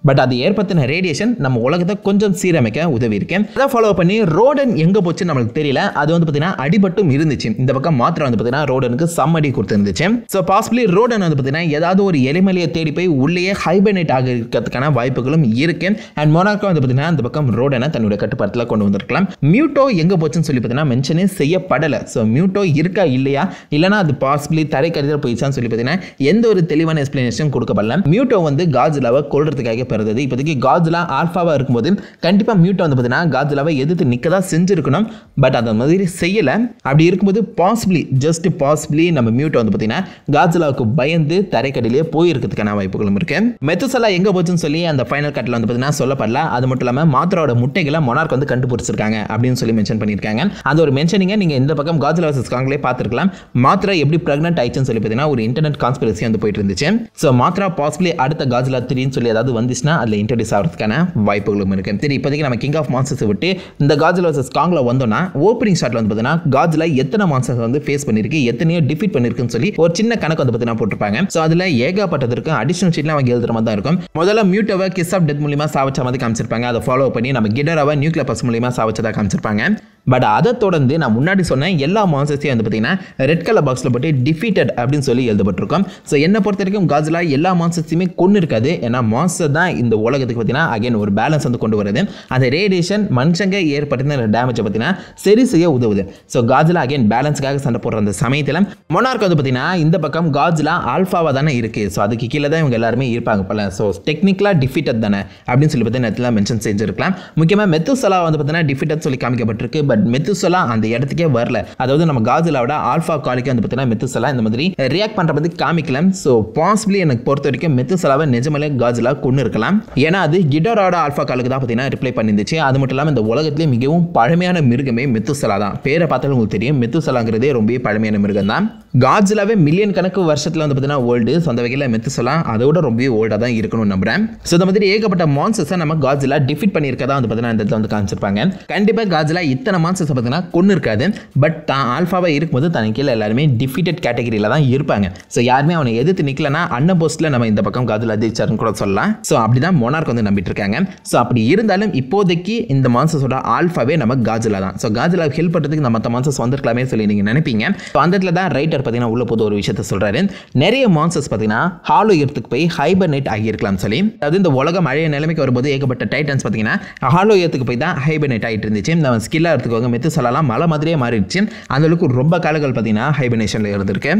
Speaker 2: பட் அது ஏற்படுத்தின ரேடியேஷன் நம்ம உலகத்தை கொஞ்சம் சீரமைக்க உதவி இருக்கேன். அதை ஃபாலோ பண்ணி ரோடன் எங்கே போச்சுன்னு நம்மளுக்கு தெரியல. அது வந்து பார்த்தீங்கன்னா அடிபட்டும் இருந்துச்சு. இந்த பக்கம் மாத்திரம் வந்து பார்த்தீங்கன்னா ரோடனுக்கு சம்மடி கொடுத்துருந்துச்சு. ஸோ பாசிபிளி ரோடன் வந்து பார்த்தீங்கன்னா ஏதாவது ஒரு எலிமலையை தேடி போய் உள்ளேயே ஹைபர்னேட் ஆகிறதுக்கான வாய்ப்புகளும் இருக்கு. அண்ட் மொனார்க்கோ வந்து பார்த்தீங்கன்னா இந்த பக்கம் ரோடனை தன்னுடைய கட்டுப்பாட்டில் கொண்டு வந்திருக்கலாம். மியூட்டோ எங்கே போச்சுன்னு சொல்லி பார்த்தீங்கன்னா மென்ஷனே செய்யப்படலை. ஸோ மியூட்டோ இருக்கா இல்லையா இல்லைனா அது பாசிபிளி தரைக்கடியில் போயிடுச்சான்னு சொல்லி பார்த்தீங்கன்னா எந்த ஒரு தெளிவான எக்ஸ்பிளனேஷன் கொடுக்கப்படல. மியூட்டோ வந்து காஜிலாவை கொள்றதுக்காக வருது. இப்போதைக்கு காஜிலா ஆல்ஃபாவா இருக்கும்போது கண்டிப்பா மியூட்டோ வந்து பார்த்தீங்கன்னா காஜிலாவை எதிர்த்து நிற்கதா செஞ்சிருக்கணும். பட் அந்த மாதிரி செய்யல. அப்படி இருக்கும்போது பாசிபிளி நம்ம மியூட்டோ வந்து பார்த்தீங்கன்னா காஜிலாவுக்கு பயந்து தரைக்கடியிலே போயிருக்கிறதுக்கான வாய்ப்புகளும் இருக்கு. மெத்துசலா எங்க போச்சுன்னு சொல்லி அந்த ஃபைனல் கட்டில் வந்து பார்த்தீங்கன்னா சொல்லப்படல. அது மட்டும் இல்லாமல் மாத்ராவோட முட்டைகளை மொனார்க் வந்து கண்டுபிடிச்சிருக்காங்க அப்படின்னு சொல்லி மென்ஷன் பண்ணியிருக்காங்க. அந்த ஒரு மென்ஷனிங்க நீங்க இந்த பக்கம் காஜிலா வர்சஸ் காங்லே பார்த்துருக்கலாம். மாத்ரா எப்படி பிரெக்னென்ட் ஆயிடுச்சுன்னு சொல்லி பார்த்தீங்கன்னா ஒரு இன்டர்நெட் கான்ஸ்பிரசி வந்து போயிட்டு இருந்துச்சு. ஸோ மாத்ரா பாசிபிளி அடுத்த காஜிலா 3 சொல்லி ஏதாவது வந்துச்சுன்னா அதில் இன்ட்ரடியூஸ் ஆகிறதுக்கான வாய்ப்புகளும் இருக்கு. சரி இப்போதைக்கு நம்ம கிங் ஆஃப் மான்ஸ்டர்ஸ் விட்டு இந்த காஜிலா வர்சஸ் காங்ல வந்தோம்னா ஓப்பனிங் ஷாட்ல வந்து பார்த்தீங்கன்னா காஜிலா எத்தனை மான்ஸ்டர்ஸ் வந்து ஃபேஸ் பண்ணிருக்கு எத்தனையோ டிஃபீட் பண்ணிருக்குன்னு சொல்லி ஒரு சின்ன கணக்கு வந்து பார்த்தீங்கன்னா போட்டிருப்பாங்க. ஸோ அதில் ஏகப்பட்டதற்கு அடிஷனல் ஷீட்லாம் அவங்க எழுதுற மாதிரி தான் இருக்கும். முதல்ல மியூட்டோவை கிஸ் ஆஃப் டெத் மூலியமா சாவச்ச மாதிரி காமிச்சிருப்பாங்க. அதை ஃபாலோ பண்ணி நம்ம கிடராவை நியூக்ளியர் பஸ் மூலியமா சாவச்சதா காமிச்சிருப்பாங்க. பட் அதை தொடர்ந்து நான் முன்னாடி சொன்ன எல்லா மான்ஸ்டர்ஸையும் வந்து பார்த்தீங்கன்னா ரெட் கலர் பாக்ஸில் போட்டு டிஃபீட்டட் அப்படின்னு சொல்லி எழுதப்பட்டிருக்கும். ஸோ என்னை பொறுத்த வரைக்கும் காஜிலா எல்லா மான்ஸ்டர்ஸையுமே கொண்டு இருக்காது. ஏன்னா மான்ஸ்டர் தான் இந்த உலகத்துக்கு பார்த்தீங்கன்னா அகைன் ஒரு பேலன்ஸ் வந்து கொண்டு வருது. அந்த ரேடியேஷன் மனுஷங்க ஏற்படுத்தின டேமேஜை பார்த்தீங்கன்னா சரி செய்ய உதவுது. ஸோ காஜிலா அகைன் பேலன்ஸுக்காக சண்டை போடுற அந்த சமயத்தில் மொனார்க் வந்து பார்த்தீங்கன்னா இந்த பக்கம் காஜிலா ஆல்ஃபாவாக தானே இருக்குது. ஸோ அதுக்கு கீழே தான் இவங்க எல்லாருமே இருப்பாங்க போல. ஸோ டெக்னிக்கலாக டிஃபீட்டட் தானே அப்படின்னு சொல்லி பார்த்தீங்கன்னா மென்ஷன் செஞ்சிருக்கலாம். முக்கியமாக மெத்துசலா வந்து பார்த்தீங்கன்னா டிஃபீட்டட் சொல்லி காமிக்கப்பட்டிருக்கு. பட் மெத்துசலா அந்த இடத்துக்கே வரல. அதாவது நம்ம காஜிலாவோட ஆல்ஃபா காலிக்கு வந்து பார்த்தீங்கன்னா மெத்துசலா இந்த மாதிரி ரியாக்ட் பண்ற மாதிரி காமிக்கலாம். ஸோ பாசிபிளி எனக்கு பொறுத்த வரைக்கும் மெத்துசலாவை நிஜமாலே காஜிலா கொண்டு இருக்கலாம். ஏன்னா அது கிடராவோட ஆல்ஃபா காலுக்கு தான் பார்த்தீங்கன்னா ரிப்ளை பண்ணிருந்துச்சு. அது மட்டும் இல்லாமல் இந்த உலகத்திலே மிகவும் பழமையான மிருகமே மெத்துசலா தான். பேரை பார்த்தாலும் உங்களுக்கு தெரியும் மெத்துசலாங்கிறதே ரொம்ப பழமையான மிருகம் தான். காஜிலாவே மில்லியன் கணக்கு வருஷத்துல வந்து பார்த்தீங்கன்னா ஓல்டு. சொந்த வகையில் மெத்துசலா அதோட ரொம்ப ஓல்டாக தான் இருக்கணும்னு நம்புறேன். ஸோ இந்த மாதிரி ஏகப்பட்ட மான்ஸ்டர்ஸை நம்ம காஜிலா டிஃபீட் பண்ணியிருக்கதா வந்து பார்த்தீங்கன்னா இந்த இடத்துல வந்து காமிச்சிருப்பாங்க. கண்டிப்பாக காஜிலா இத்தனை மான்ஸ்டர்ஸ் பார்த்தீங்கன்னா கொண்டு இருக்காது. பட் தான் ஆல்ஃபாவாக இருக்கும்போது தனக்கு கீழே எல்லாருமே டிஃபீட்டட் கேட்டகரியில் தான் இருப்பாங்க. ஸோ யாருமே அவனை எதிர்த்து நிற்கலன்னா அன்ன போஸ்ட்டில் நம்ம இந்த பக்கம் காதுலா ஜெயிச்சாருன்னு கூட சொல்லலாம். ஸோ அப்படி தான் மொனார்க் வந்து நம்பிட்டு இருக்காங்க. ஸோ அப்படி இருந்தாலும் இப்போதைக்கு இந்த மான்ஸ்டர்ஸோட ஆல்ஃபாவே நம்ம காஜுலா தான். ஸோ காஜுலா ஹெல்ப் பண்ணுறதுக்கு நம்ம மற்ற மான்ஸ்டர்ஸ் வந்திருக்கலாமே சொல்லி நீங்கள் நினைப்பீங்க. ஸோ அந்த இடத்துல தான் ரைட்டர் பார்த்தீங்கன்னா உள்ள போது ஒரு விஷயத்த சொல்கிறாரு. நிறைய மான்ஸ்டர்ஸ் பார்த்தீங்கன்னா ஹாலோ எர்த்துக்கு போய் ஹைபர்னேட் ஆகியிருக்கலாம் சொல்லி. அதாவது இந்த உலகம் மழைய நிலைமைக்கு வரும்போது ஏகப்பட்ட டைட்டன்ஸ் பார்த்தீங்கன்னா ஹாலோ எர்த்துக்கு போய் தான் ஹைபர்னேட் ஆகிட்டு இருந்துச்சு. நம்ம ஸ்கில்லாக எடுத்துக்கோங்க, மெத்துசலாலாம் மலை மாதிரியே மாறிடுச்சு. அந்தளவுக்கு ரொம்ப காலங்கள் பார்த்தீங்கன்னா ஹைபர்னேஷனில் இருந்திருக்கு.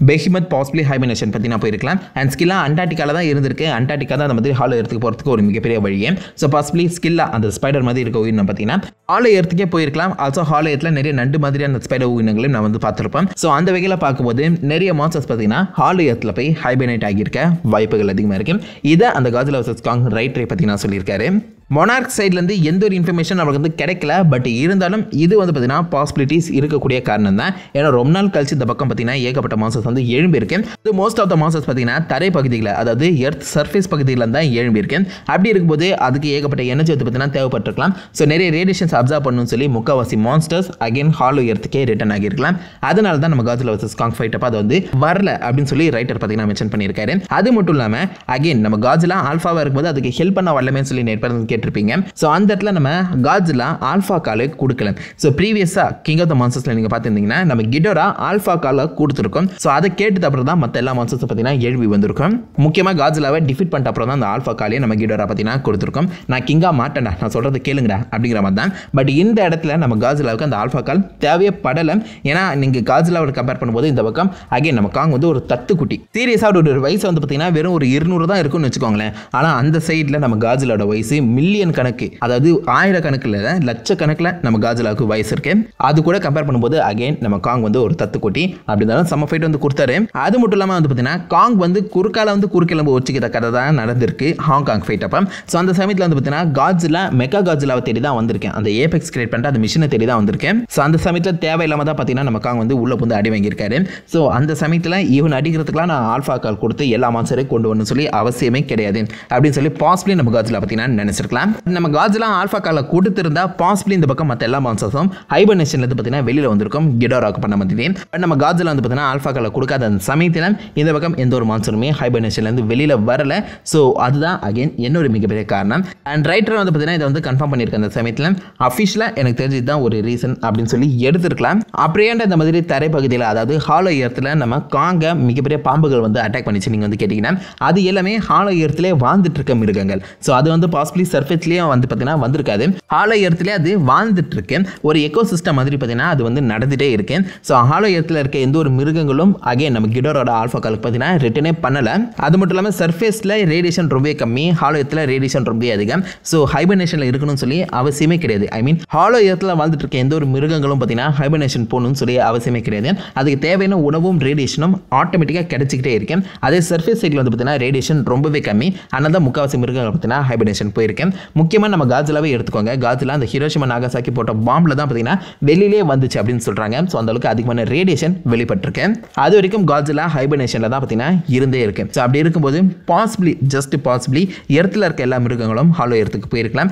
Speaker 2: பெஹிமத் பாசிபிளி ஹைபர்னேஷன் பற்றி நான் போயிருக்கலாம். அண்ட் ஸ்கில்லா அண்டார்டிகாவில் தான் இருந்திருக்கு. அண்டார்டிகா தான் அந்த மாதிரி ஹாலோ எர்த்துக்கு போகிறதுக்கு ஒரு மிகப்பெரிய வழியே. ஸோ பாசிபிளி ஸ்கில்லா அந்த ஸ்பைடர் மாதிரி இருக்க உயிரினம் பார்த்தீங்கன்னா ஹாலோ எர்த்துக்கே போயிருக்கலாம். ஆல்சோ ஹாலோ எர்த்தில் நிறைய நண்டு மாதிரியான ஸ்பைடர் உயிரினங்களையும் நான் வந்து பார்த்துருப்பேன். ஸோ அந்த வகையில் பார்க்கும்போது நிறைய மான்ஸ்டர்ஸ் பார்த்தீங்கன்னா ஹாலோ எர்த்தில் போய் ஹைபர்னேட் ஆகியிருக்க வாய்ப்புகள் அதிகமாக இருக்குது. இதை அந்த காஜுலா வெர்சஸ் காங் ரைட்டரை பற்றி நான் சொல்லியிருக்காரு. மொனார்க் சைட்லேருந்து எந்த ஒரு இன்ஃபர்மேஷன் அவருக்கு வந்து கிடைக்கல. பட் இருந்தாலும் இது வந்து பார்த்தீங்கன்னா பாசிபிலிட்டிஸ் இருக்கக்கூடிய காரணம் தான். ஏன்னா ரொம்ப நாள் கழிச்சு இந்த பக்கம் பார்த்தீங்கன்னா ஏகப்பட்ட மான்ஸ்டர்ஸ் வந்து எழும்பியிருக்கு. இது மோஸ்ட் ஆஃப் த மான்ஸ்டர்ஸ் பார்த்தீங்கன்னா தரை பகுதியில், அதாவது எர்த் சர்ஃபேஸ் பகுதியில் தான் எழும்பியிருக்கு. அப்படி இருக்கும்போது அதுக்கு ஏகப்பட்ட எனர்ஜி வந்து பார்த்தீங்கன்னா தேவைப்பட்டிருக்கலாம். ஸோ நிறைய ரேடியேஷன்ஸ் அப்சர்வ் பண்ணணும்னு சொல்லி முக்கால்வாசி மான்ஸ்டர்ஸ் அகைன் ஹாலோ எர்த்துக்கே ரிட்டர்ன் ஆகியிருக்கலாம். அதனால தான் நம்ம காஜுலா வெர்சஸ் காங் ஃபைட் அப்போ அது வந்து வரல அப்படின்னு சொல்லி ரைட்டர் பார்த்தீங்கன்னா மென்ஷன் பண்ணியிருக்காரு. அது மட்டும் இல்லாமல் அகைன் நம்ம காஜுலா ஆல்ஃபாவாக இருக்கும்போது அதுக்கு ஹெல்ப் பண்ண வரலமே சொல்லி நேர்பேர் கேட்டிருப்பீங்க. ஸோ அந்த இடத்துல நம்ம காஜுலா ஆல்ஃபா காலை கொடுக்கல. ஸோ ப்ரீவியஸாக கிங் ஆஃப் த மான்ஸ்டர்ஸில் நீங்கள் பார்த்துருந்தீங்கன்னா நம்ம கிடோரா ஆல்ஃபா காலை கொடுத்துருக்கோம். ஸோ அதை கேட்டு அப்புறம் தான் மற்ற எல்லா மான்ஸ்டர்ஸை பார்த்தீங்கன்னா எழுவி வந்திருக்கும். முக்கியமாக காஜுலாவை டிஃபீட் பண்ணிட்ட அப்புறம் தான் அந்த ஆல்ஃபா காலையை நம்ம கிடோரா பார்த்தீங்கன்னா கொடுத்துருக்கோம். நான் கிங்காக மாட்டேன்டா, நான் சொல்கிறது கேளுங்கடா அப்படிங்கிற மாதிரி தான். பட் இந்த இடத்துல நம்ம காஜுலாவுக்கு அந்த ஆல்ஃபா கால் தேவைப்படலை. ஏன்னா நீங்கள் காஜுலாவோட கம்பேர் பண்ணும்போது இந்த பக்கம் அகைன் நம்ம காங் வந்து ஒரு தத்துக்குட்டி. சீரியஸாக ஒரு வயசு வந்து பார்த்தீங்கன்னா வெறும் ஒரு 200 தான் இருக்குன்னு வச்சுக்கோங்களேன். ஆனால் அந்த சைடில் நம்ம காஜுலாவோட வயசு மில்லியன் கணக்கு, அதாவது ஆயிரக்கணக்கில் லட்சக்கணக்கில் நம்ம காஜுலாவுக்கு வயசு இருக்கு. அது கூட கம்பேர் பண்ணும்போது அகைன் நம்ம காங் வந்து ஒரு தத்துக்குட்டி. அப்படி இருந்தாலும் செம்ம ஃபைட் வந்து கொடுத்தாரு. அது மட்டும் இல்லாமல் வந்து பார்த்தீங்கன்னா காங் வந்து குறுக்கால வந்து குறுக்கிழம்பு வச்சுக்கிற கதை தான் நடந்திருக்கு ஹாங்காங் ஃபைட் அப்போ. ஸோ அந்த சமயத்தில் வந்து பார்த்தீங்கன்னா காஜுலா மெகா காஜுலாவை தேடி தான் வந்திருக்கேன். அந்த ஏபெக்ஸ் கிரியேட் பண்ணிட்டு அந்த மிஷினை தேடி தான் வந்திருக்கேன். ஸோ அந்த சமயத்தில் தேவையில்லாமல் தான் பார்த்தீங்கன்னா நம்ம காங் வந்து உள்ள வந்து அடி வாங்கியிருக்காரு. ஸோ அந்த சமயத்தில் இவன் அடிக்கிறதுக்குலாம் நான் ஆல்ஃபா கால் கொடுத்து எல்லா மான்ஸ்டரையும் கொண்டு வரணும்னு சொல்லி அவசியமே கிடையாது அப்படின்னு சொல்லி பாசிபிளி நம்ம காஜுலா பார்த்தீங்கன்னா நினைச்சிருக்கலாம். நம்ம காஜுலா ஆல்ஃபா காலை கொடுத்திருந்தா பாசிபிளி இந்த பக்கம் மற்ற எல்லா மான்ஸ்டர்ஸும் ஹைபர்னேஷன்ல இருந்து பார்த்தீங்கன்னா வெளியில் வந்திருக்கும் கிடோராக்கு பண்ண மாதிரி. பட் நம்ம காஜுலா வந்து பார்த்தீங்கன்னா ஆல்ஃபா காலை கொடுக்காத அந்த சமயத்தில் இந்த பக்கம் எந்த ஒரு மான்ஸ்டருமே ஹைபர்னேஷன்லேருந்து வெளியில் வரல. ஸோ அதுதான் அகைன் என்னொரு மிகப்பெரிய காரணம். அண்ட் ரைட்டர் வந்து பார்த்தீங்கன்னா இதை வந்து கன்ஃபார்ம் பண்ணியிருக்க அந்த சமயத்தில் அஃபிஷியலாக எனக்கு தெரிஞ்சது தான் ஒரு ரீசன் அப்படின்னு சொல்லி எடுத்துருக்கலாம். அப்படியே இந்த மாதிரி தரைப்பகுதியில், அதாவது ஹாலோ எர்த்தில் நம்ம காங்க மிகப்பெரிய பாம்புகள் வந்து அட்டாக் பண்ணிச்சு நீங்கள் வந்து கேட்டிங்கன்னா அது எல்லாமே ஹாலோ எர்த்திலே வாழ்ந்துட்டு இருக்க மிருகங்கள். ஸோ அது வந்து பாசிபிளி சர்ஃபேஸ்லேயே வந்து பார்த்தீங்கன்னா வந்திருக்காது. ஹாலோ எர்த்திலே அது வாழ்ந்துட்டு இருக்கு. ஒரு எக்கோ சிஸ்டம் மாதிரி பார்த்தீங்கன்னா அது வந்து நடந்துகிட்டே இருக்கு. ஸோ ஹாலோ எர்த்தில் இருக்க எந்த ஒரு மிருகங்களும் அகைன் நம்ம கிடோரோட ஆல்ஃபா காலுக்கு பார்த்தீங்கன்னா ரிட்டனே பண்ணலை. அது மட்டும் இல்லாமல் சர்ஃபேஸில் ரேடியேஷன் ரொம்ப கம்மி, ஹாலோ எர்த்தில் ரேடியேஷன் ரொம்ப அதிகம். ஸோ ஹைபர்னேஷனில் இருக்கணும்னு சொல்லி அவசியமே கிடையாது. ஐ மீன் ஹாலோ எர்த்தில் வாழ்ந்துட்டு இருக்க எந்த ஒரு மிருகங்களும் பார்த்தீங்கன்னா ஹைபர்னேஷன் போகணும்னு சொல்லி அவசியமே கிடையாது. அதுக்கு தேவையான உணவும் ரேடியேஷனும் ஆட்டோமேட்டிக்காக கிடைச்சிக்கிட்டே இருக்கேன். அதே சர்ஃபேஸ் சைடில் வந்து பார்த்தீங்கன்னா ரேடியேஷன் ரொம்பவே கம்மி. அதனால தான் முக்கால்வாசி மிருகங்கள் பார்த்தீங்கன்னா ஹைபர்னேஷன் போயிருக்கேன். முக்கியமாக நம்ம காஜுலாவே எடுத்துக்கோங்க. காஜுலா அந்த ஹிரோஷிமா நாகசாக்கி போட்ட பாம்பில் தான் பார்த்தீங்கன்னா வெளியிலே வந்துச்சு அப்படின்னு சொல்கிறாங்க. ஸோ அந்த அளவுக்கு அதிகமான ரேடியேஷன் வெளிப்பட்டிருக்கேன். அது வரைக்கும் காஜுலா ஹைபர்னேஷனில் தான் பார்த்தீங்கன்னா இருந்தே இருக்கு. ஸோ அப்படி இருக்கும்போது பாசிபிளி எர்த்தில் இருக்க எல்லா மிருகங்களும் ஹாலோ எர்த்துக்கு போயிருக்கலாம்.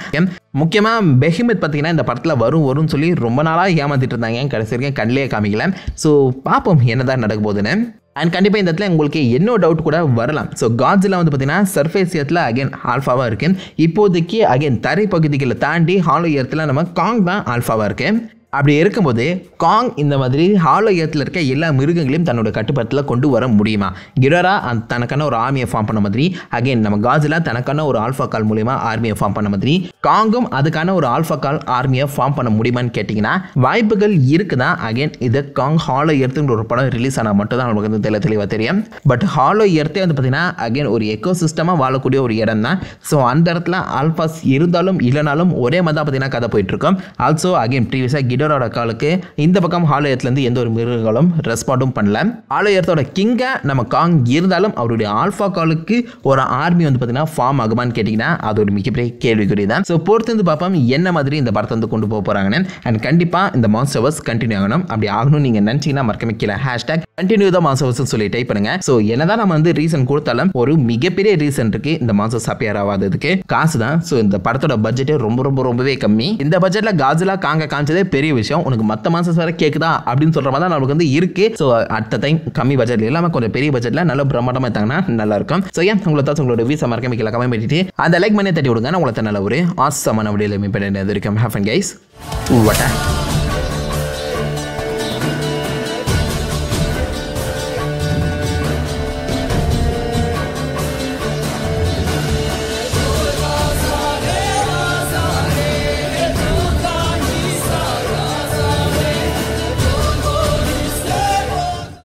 Speaker 2: முக்கியமாக பெஹிமத் பார்த்தீங்கன்னா இந்த படத்தில் வரும்னு சொல்லி ரொம்ப நாளாக ஏமாத்திட்டு இருந்தாங்க. கடைசி வரைக்கும் கண்ணிலே காமிக்கல. ஸோ பார்ப்போம் என்னதான் நடக்க போகுதுன்னு. அண்ட் கண்டிப்பாக இந்த இடத்துல உங்களுக்கு என்ன டவுட் கூட வரலாம். ஸோ காஜுலா வந்து பார்த்தீங்கன்னா சர்ஃபேஸ் எர்த்தில் அகைன் ஆல்ஃபாவாக இருக்கு. இப்போதைக்கு அகைன் தரை பகுதிகளை தாண்டி ஹாலோ எர்த்தில் நம்ம காங் தான் ஆல்ஃபாவாக இருக்கு. அப்படி இருக்கும்போது காங் இந்த மாதிரி ஹாலோ எர்த்தில் இருக்க எல்லா மிருகங்களையும் தன்னோட கட்டுப்பாட்டில் கொண்டு வர முடியுமா? கிடோரா தனக்கான ஒரு ஆர்மியை ஃபார்ம் பண்ண மாதிரி, அகைன் நம்ம காஜுலா தனக்கான ஒரு ஆல்ஃபா கால் மூலியமா ஆர்மியை ஃபார்ம் பண்ண மாதிரி காங்கும் அதுக்கான ஒரு ஆல்ஃபா கால் ஆர்மியை ஃபார்ம் பண்ண முடியுமான்னு கேட்டிங்கன்னா வாய்ப்புகள் இருக்குதா. அகைன் இது காங் ஹாலோ எர்த்துங்கிற ஒரு படம் ரிலீஸ் ஆனால் மட்டும் தான் நமக்கு வந்து தெளிவாக தெரியும். பட் ஹாலோ எர்த்தே வந்து பார்த்தீங்கன்னா அகைன் ஒரு எக்கோ சிஸ்டமாக வாழக்கூடிய ஒரு இடம் தான். ஸோ அந்த இடத்துல ஆல்ஃபாஸ் இருந்தாலும் இல்லைனாலும் ஒரே மாதிரி தான் பார்த்தீங்கன்னா கதை போயிட்டுருக்கோம். ஆல்சோ அகைன் ப்ரீவியஸாக கிடோரோட காலுக்கு இந்த பக்கம் ஹாலோ எர்த்லேருந்து எந்த ஒரு மிருகங்களும் ரெஸ்பாண்டும் பண்ணல. ஹாலோ எர்த்தோட கிங்கை நம்ம காங் இருந்தாலும் அவருடைய ஆல்ஃபா காலுக்கு ஒரு ஆர்மி வந்து பார்த்தீங்கன்னா ஃபார்ம் ஆகுமான்னு கேட்டிங்கன்னா அது ஒரு மிகப்பெரிய கேள்விக்குறி தான். ஸோ பொறுத்து வந்து பார்ப்போம் என்ன மாதிரி இந்த படத்தை வந்து கொண்டு போக போகிறாங்கன்னு. அண்ட் கண்டிப்பாக இந்த மான்ஸ்டர்வர்ஸ் கண்டினியூ ஆகணும். அப்படி ஆகணும்னு நீங்கள் நினச்சிங்கன்னா மறக்காம கீழே கண்டினியூ தான் மாசம் சொல்லி டைப் பண்ணுங்க. ஸோ என்னதான் நம்ம வந்து ரீசன் கொடுத்தாலும் ஒரு மிகப்பெரிய ரீசன் இருக்கு இந்த மாசம் அப்பியர் ஆகாததுக்கு, காசு தான். ஸோ இந்த படத்தோட பட்ஜெட்டே ரொம்பவே கம்மி. இந்த பட்ஜெட்ல காஜிலா காங்க காமிச்சதே பெரிய விஷயம். உனக்கு மற்ற மாசம் வர கேக்குதா அப்படின்னு சொல்ற மாதிரி தான் நமக்கு வந்து இருக்கு. ஸோ அடுத்த டைம் கம்மி பட்ஜெட்ல இல்லாம கொஞ்சம் பெரிய பட்ஜெட்ல நல்ல பிரம்மாண்டமா இருந்தாங்கன்னா நல்லா இருக்கும். ஸோ ஏன் உங்களை தான் உங்களோட வீசா மறக்காம கீழே கமெண்ட் பண்ணிட்டு அந்த லைக் பண்ணி தட்டி விடுங்க. உங்களை நல்ல ஒரு ஆசமான வீடியோல மீட் பண்ணி இருக்கும். Have fun guys. வாட்டா